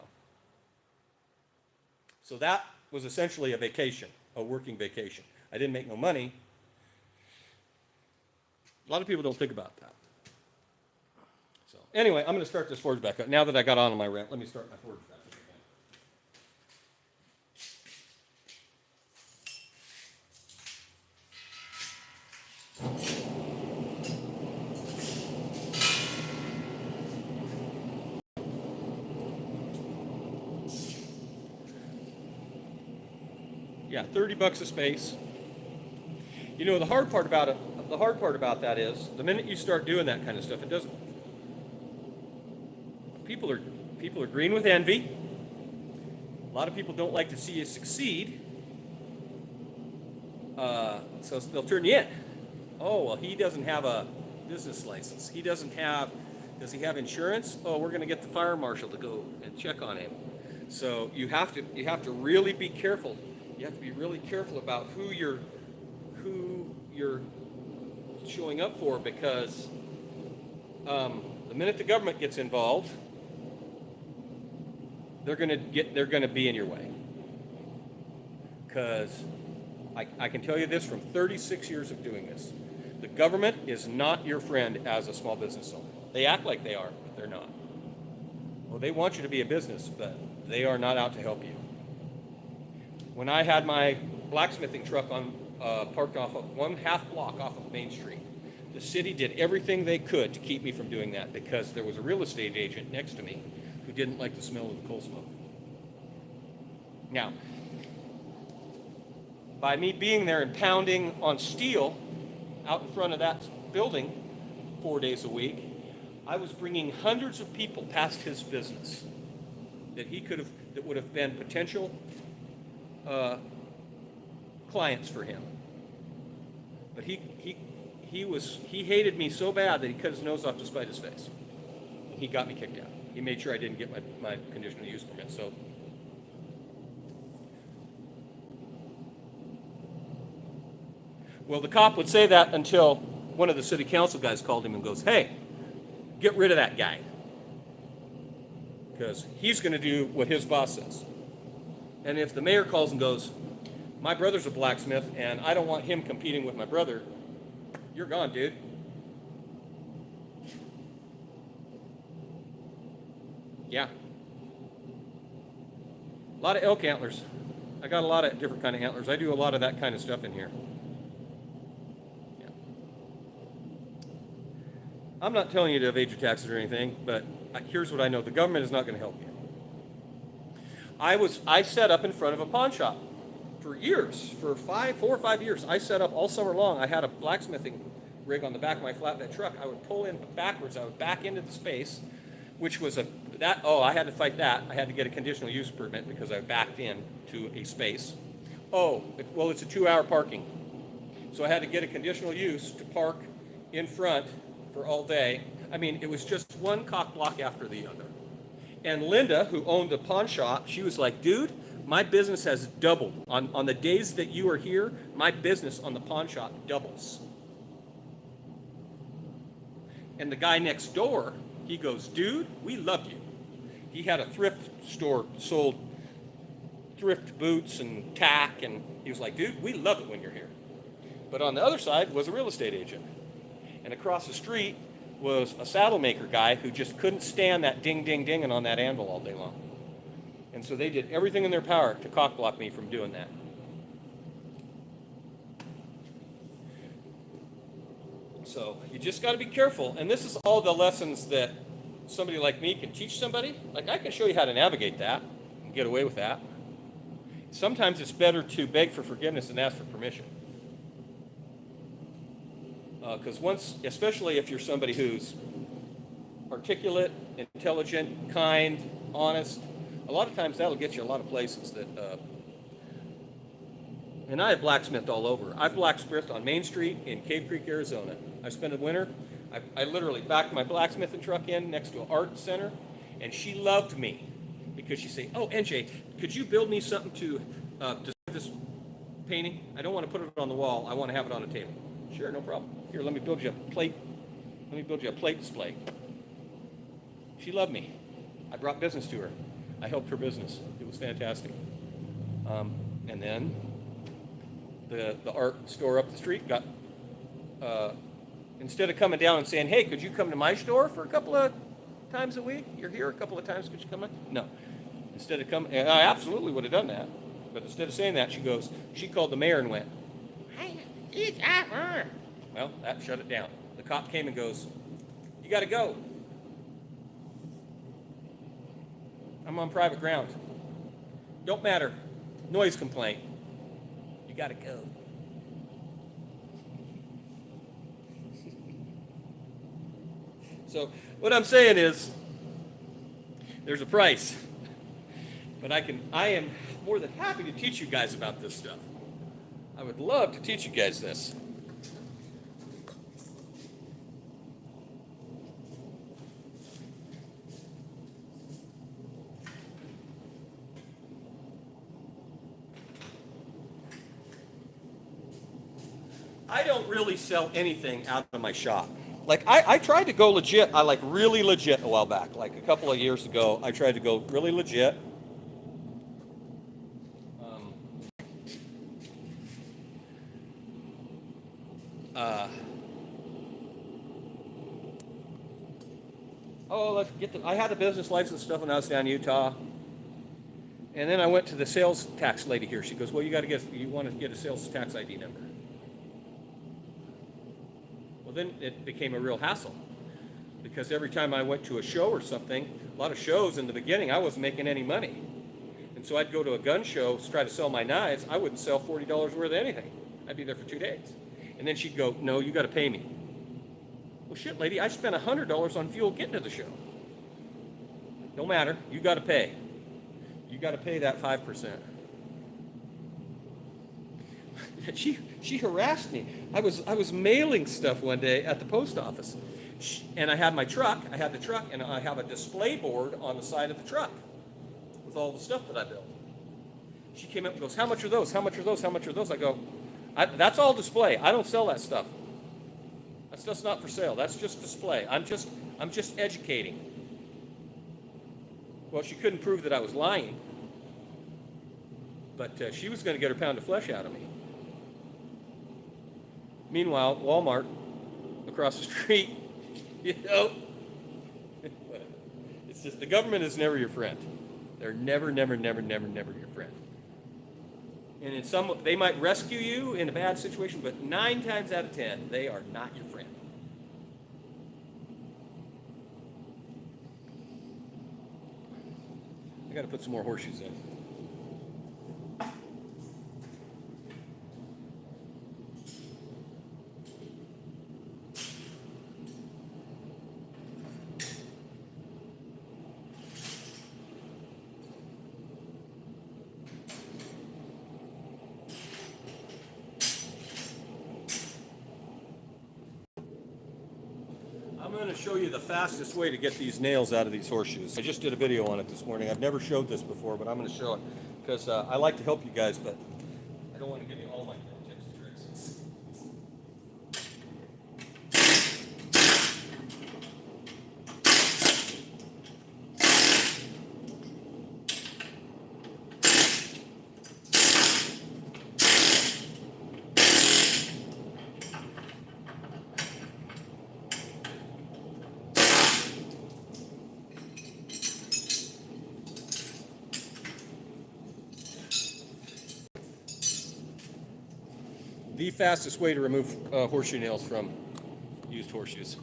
So that was essentially a vacation, a working vacation. I didn't make no money. A lot of people don't think about that. So anyway, I'm going to start this forge back up. Now that I got on my rant, let me start my forge back up again. Yeah, $30 a space. You know, the hard part about that is the minute you start doing that kind of stuff, it doesn't. People are green with envy. A lot of people don't like to see you succeed. So they'll turn you in. Oh, well, he doesn't have a business license. Does he have insurance? Oh, we're going to get the fire marshal to go and check on him. So you have to really be careful. You have to be really careful about who you're showing up for, because the minute the government gets involved, they're going to be in your way. Because I can tell you this from 36 years of doing this. The government is not your friend as a small business owner. They act like they are, but they're not. Well, they want you to be a business, but they are not out to help you. When I had my blacksmithing truck parked off of 1/2 block off of Main Street, the city did everything they could to keep me from doing that, because there was a real estate agent next to me who didn't like the smell of the coal smoke. Now, by me being there and pounding on steel out in front of that building 4 days a week, I was bringing hundreds of people past his business that that would have been potential clients for him. But he hated me so bad that he cut his nose off to spite his face. He got me kicked out. He made sure I didn't get my conditional use permit. So, well, the cop would say that until one of the city council guys called him and goes, "Hey, get rid of that guy, because he's going to do what his boss says." And if the mayor calls and goes, "My brother's a blacksmith and I don't want him competing with my brother," you're gone, dude. Yeah. A lot of elk antlers. I got a lot of different kind of antlers. I do a lot of that kind of stuff in here. Yeah. I'm not telling you to evade your taxes or anything, but here's what I know. The government is not going to help you. I set up in front of a pawn shop for years, for 4 or 5 years. I set up all summer long. I had a blacksmithing rig on the back of my flatbed truck. I would pull in backwards. I would back into the space, which was I had to fight that. I had to get a conditional use permit because I backed in to a space. Well, it's a 2-hour parking. So I had to get a conditional use to park in front for all day. I mean, it was just one cock block after the other. And Linda, who owned the pawn shop, she was like, "Dude, my business has doubled. On the days that you are here, my business on the pawn shop doubles." And the guy next door, he goes, "Dude, we love you." He had a thrift store, sold thrift boots and tack, and he was like, "Dude, we love it when you're here." But on the other side was a real estate agent. And across the street was a saddle maker guy who just couldn't stand that ding, ding, dinging on that anvil all day long. And so they did everything in their power to cockblock me from doing that. So you just got to be careful. And this is all the lessons that somebody like me can teach somebody. Like, I can show you how to navigate that and get away with that. Sometimes it's better to beg for forgiveness than ask for permission. Because especially if you're somebody who's articulate, intelligent, kind, honest, a lot of times that'll get you a lot of places that, and I have blacksmithed all over. I've blacksmithed on Main Street in Cave Creek, Arizona. I spent the winter, I literally backed my blacksmithing truck in next to an art center, and she loved me because she said, "Oh, NJ, could you build me something to this painting? I don't want to put it on the wall. I want to have it on a table." "Sure, no problem. Here, let me build you a plate. Let me build you a plate display." She loved me. I brought business to her. I helped her business. It was fantastic. And then the art store up the street got, instead of coming down and saying, "Hey, could you come to my store for a couple of times a week? You're here a couple of times, could you come in?" No. Instead of coming, and I absolutely would have done that. But instead of saying that, she called the mayor and went, well, that shut it down. The cop came and goes, "You got to go. I'm on private ground. Don't matter. Noise complaint. You got to go." So what I'm saying is, there's a price. But I am more than happy to teach you guys about this stuff. I would love to teach you guys this. I don't really sell anything out of my shop. Like, I tried to go legit, really legit a while back. Like a couple of years ago, I tried to go really legit. I had a business license stuff when I was down in Utah. And then I went to the sales tax lady here. She goes, "Well, you want to get a sales tax ID number." Well, then it became a real hassle, because every time I went to a show or something, a lot of shows in the beginning, I wasn't making any money. And so I'd go to a gun show to try to sell my knives. I wouldn't sell $40 worth of anything. I'd be there for 2 days. And then she'd go, "No, you got to pay me." Well, shit, lady, I spent $100 on fuel getting to the show. No matter, you got to pay. You got to pay that 5%. She harassed me. I was mailing stuff one day at the post office, and I had my truck. I had the truck, and I have a display board on the side of the truck with all the stuff that I built. She came up and goes, "How much are those? How much are those? How much are those?" I go, "That's all display. I don't sell that stuff. That's just not for sale. That's just display. I'm just educating." Well, she couldn't prove that I was lying, but she was going to get her pound of flesh out of me. Meanwhile, Walmart across the street, it's just the government is never your friend. They're never your friend. And in some, they might rescue you in a bad situation, but 9 times out of 10, they are not your friend. I got to put some more horseshoes in. I'm going to show you the fastest way to get these nails out of these horseshoes. I just did a video on it this morning. I've never showed this before, but I'm going to show it because I like to help you guys, but I don't want to give you all my tips and tricks. The fastest way to remove horseshoe nails from used horseshoes.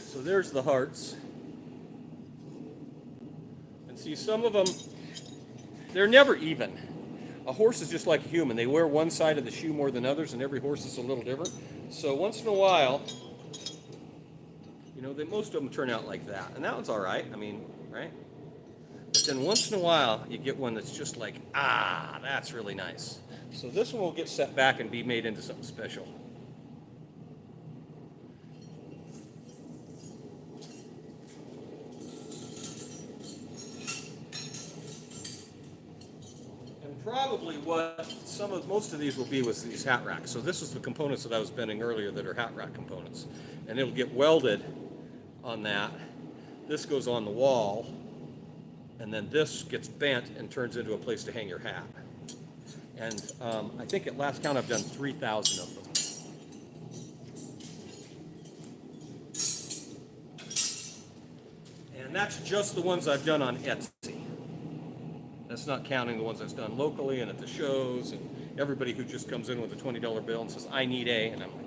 So there's the hearts. See, some of them, they're never even. A horse is just like a human. They wear one side of the shoe more than others, and every horse is a little different. So once in a while, most of them turn out like that. And that one's all right. I mean, right? But then once in a while, you get one that's just like, that's really nice. So this one will get set back and be made into something special. Probably what most of these will be was these hat racks. So this is the components that I was bending earlier that are hat rack components. And it'll get welded on that. This goes on the wall. And then this gets bent and turns into a place to hang your hat. And I think at last count I've done 3,000 of them. And that's just the ones I've done on Etsy. That's not counting the ones I've done locally and at the shows and everybody who just comes in with a $20 bill and says, "I need a," and I'm like,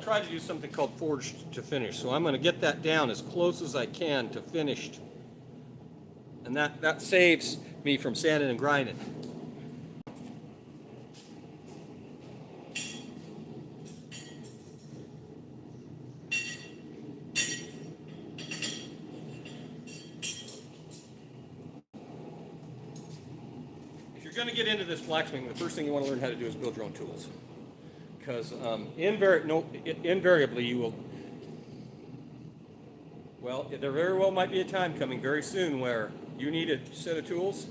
try to do something called forged to finish. So I'm going to get that down as close as I can to finished. And that saves me from sanding and grinding. If you're going to get into this blacksmithing, the first thing you want to learn how to do is build your own tools. Because invariably you will, well, there very well might be a time coming very soon where you need a set of tools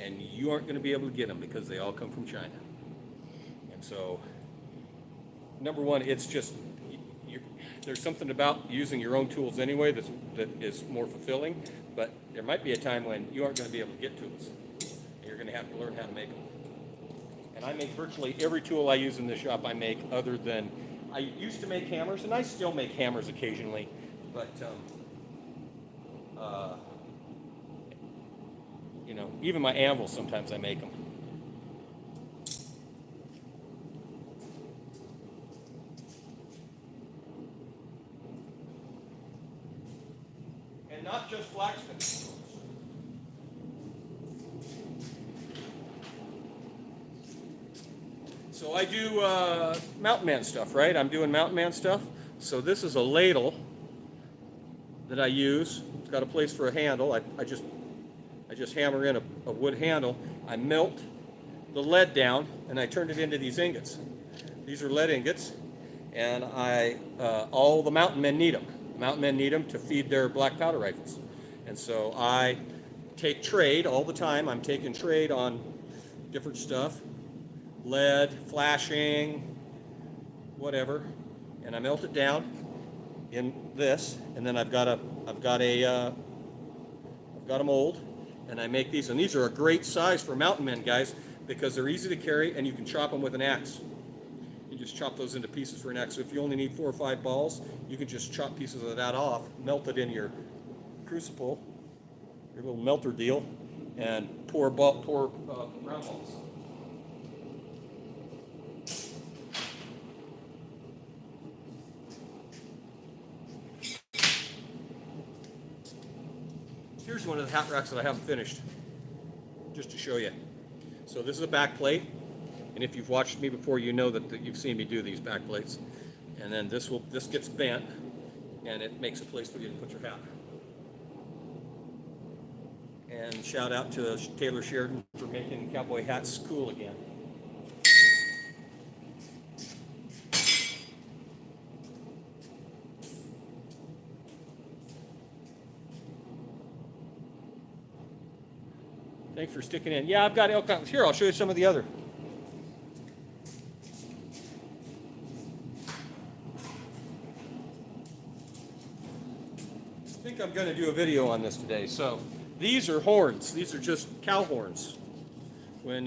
and you aren't going to be able to get them because they all come from China. And so, number one, it's just, there's something about using your own tools anyway that is more fulfilling, but there might be a time when you aren't going to be able to get tools. And you're going to have to learn how to make them. And I make virtually every tool I use in this shop I make, other than, I used to make hammers, and I still make hammers occasionally, but you know, even my anvils, sometimes I make them. And not just blacksmithing. So I do mountain man stuff, right? I'm doing mountain man stuff. So this is a ladle that I use. It's got a place for a handle. I just hammer in a wood handle. I melt the lead down and I turn it into these ingots. These are lead ingots, and all the mountain men need them. Mountain men need them to feed their black powder rifles. And so I take trade all the time. I'm taking trade on different stuff. Lead, flashing, whatever, and I melt it down in this, and then I've got a mold, and I make these, and these are a great size for mountain men, guys, because they're easy to carry and you can chop them with an axe. You just chop those into pieces for an axe. So if you only need 4 or 5 balls, you can just chop pieces of that off, melt it in your crucible, your little melter deal, and pour round balls. Here's one of the hat racks that I haven't finished, just to show you. So this is a back plate, and if you've watched me before, you know that you've seen me do these back plates. And then this gets bent, and it makes a place for you to put your hat. And shout out to Taylor Sheridan for making cowboy hats cool again. Thanks for sticking in. Yeah, I've got elk mountains. Here, I'll show you some of the other. I think I'm going to do a video on this today. So these are horns. These are just cow horns. When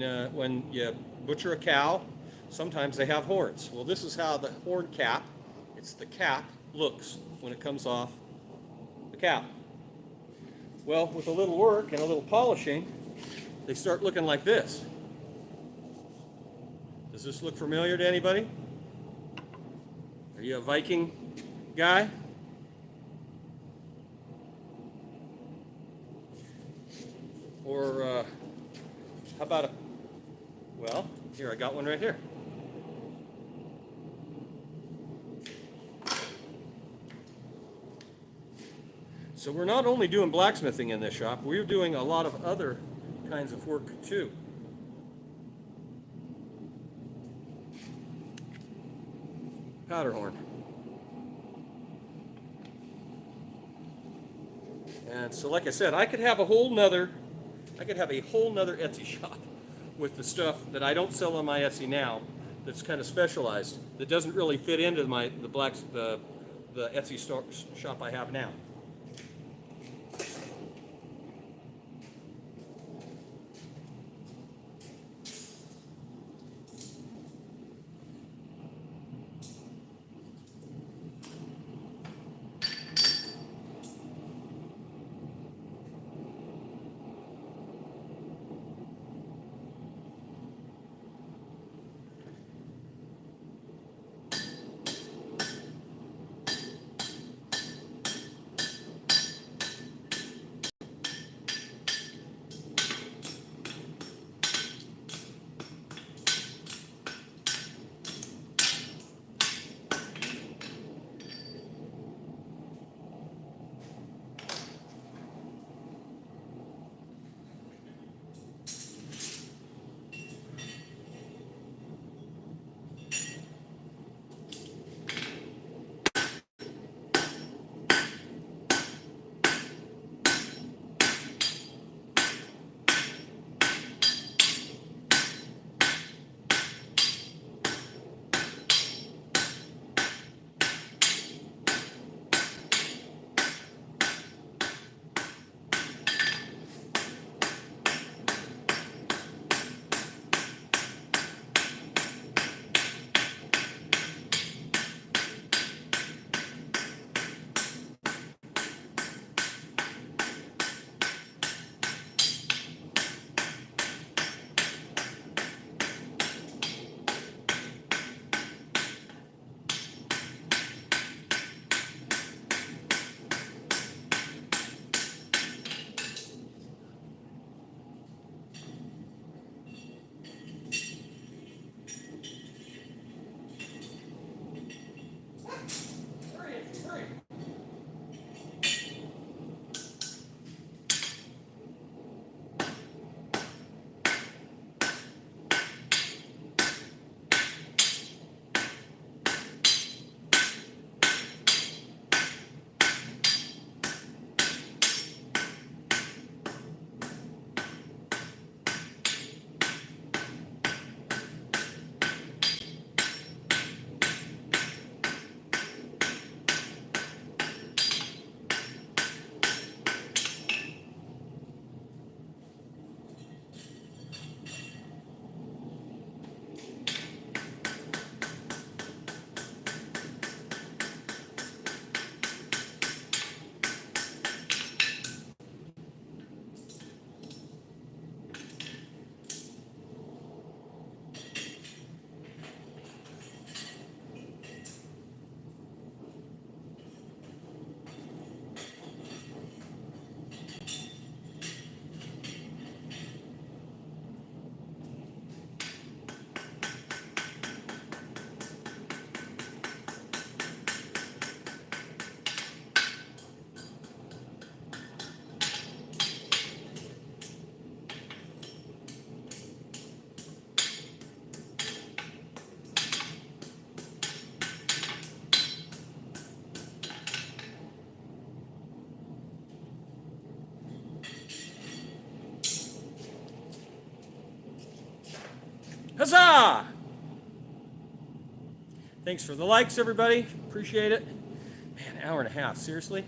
you butcher a cow, sometimes they have horns. Well, this is how the horn cap, it's the cap, looks when it comes off the cow. Well, with a little work and a little polishing, they start looking like this. Does this look familiar to anybody? Are you a Viking guy? Or how about well, here, I got one right here. So we're not only doing blacksmithing in this shop, we're doing a lot of other kinds of work too. Powder horn. And so like I said, I could have a whole nother Etsy shop with the stuff that I don't sell on my Etsy now, that's kind of specialized, that doesn't really fit into the Etsy shop I have now. Huzzah! Thanks for the likes, everybody. Appreciate it. Man, hour and a half, seriously?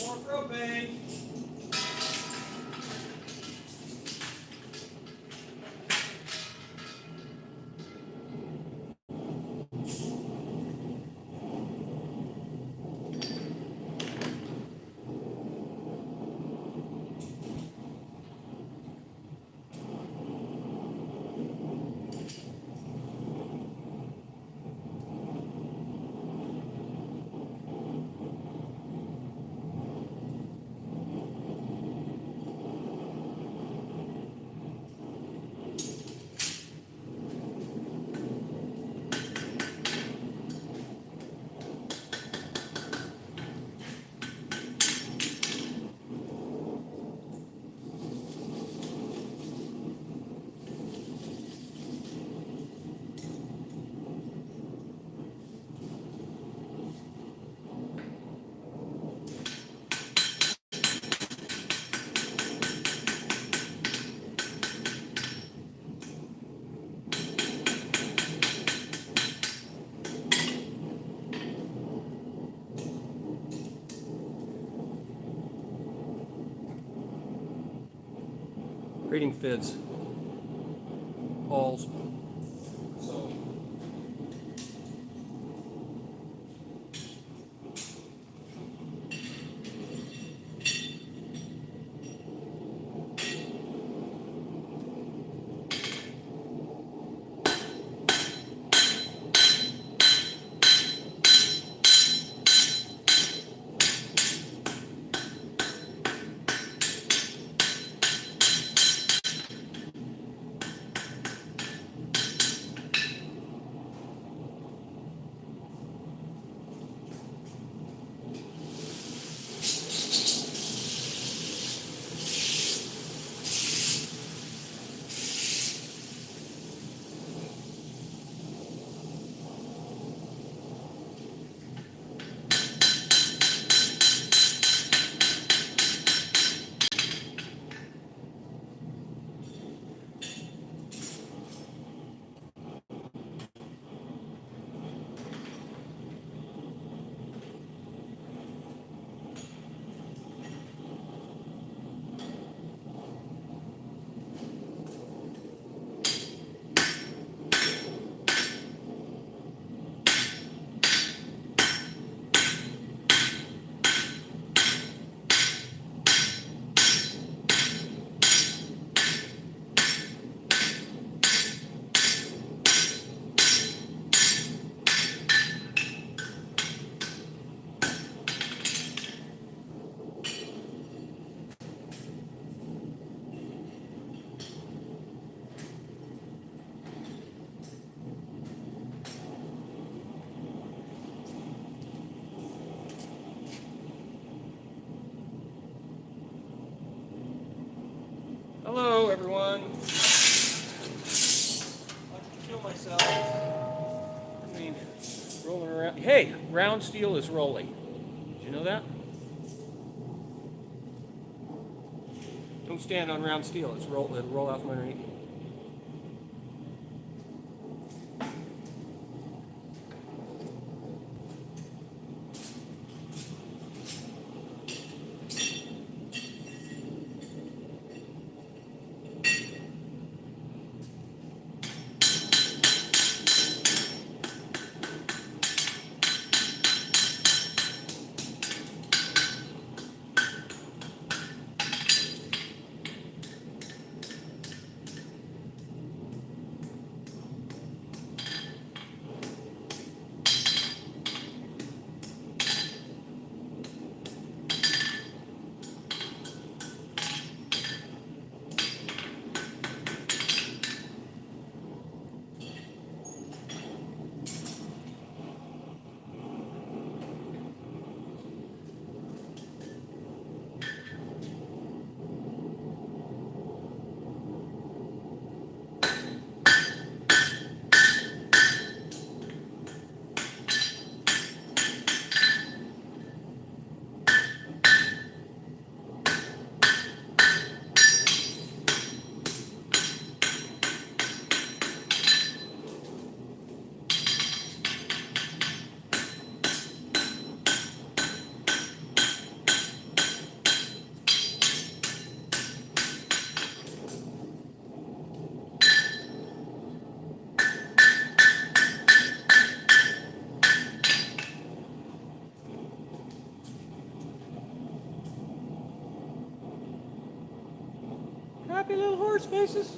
More propane. Reading fids. Balls. So. Hello, everyone. I'd like to kill myself. I mean, rolling around. Hey, round steel is rolly. Did you know that? Don't stand on round steel. It'll roll out from underneath you. Happy little horse faces.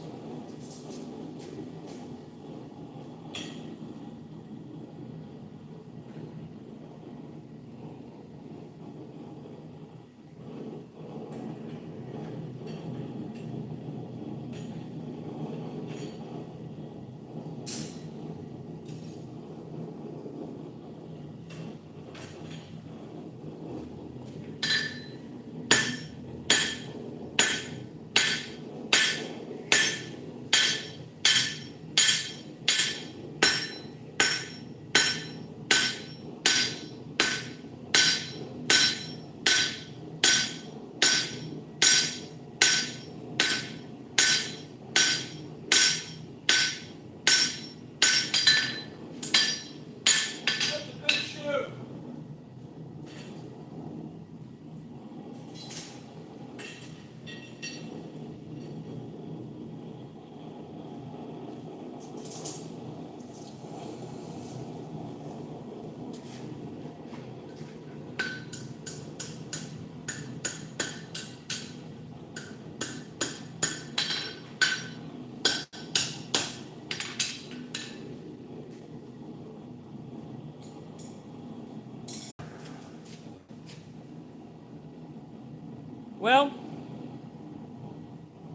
Well,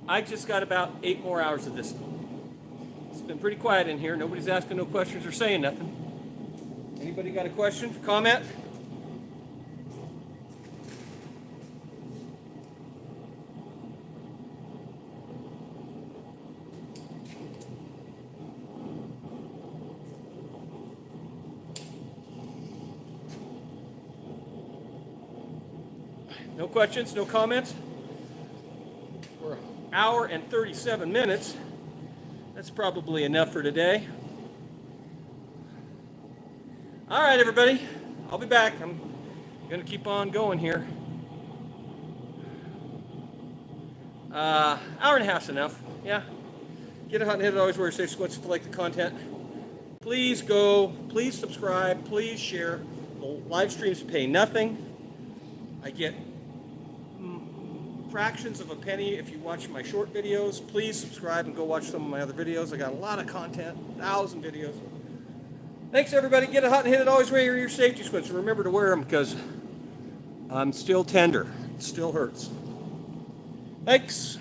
I just got about 8 more hours of this. It's been pretty quiet in here. Nobody's asking no questions or saying nothing. Anybody got a question, comment? No questions, no comments? We're 1 hour and 37 minutes. That's probably enough for today. All right, everybody. I'll be back. I'm going to keep on going here. Hour and a half's enough. Yeah. Get a hot and hit it always where you're safe squints if you like the content. Please please subscribe, please share. The live streams pay nothing. I get fractions of a penny if you watch my short videos. Please subscribe and go watch some of my other videos. I got a lot of content, 1,000 videos. Thanks, everybody. Get a hot and hit it always wear your safety squints. And remember to wear them because I'm still tender. It still hurts. Thanks.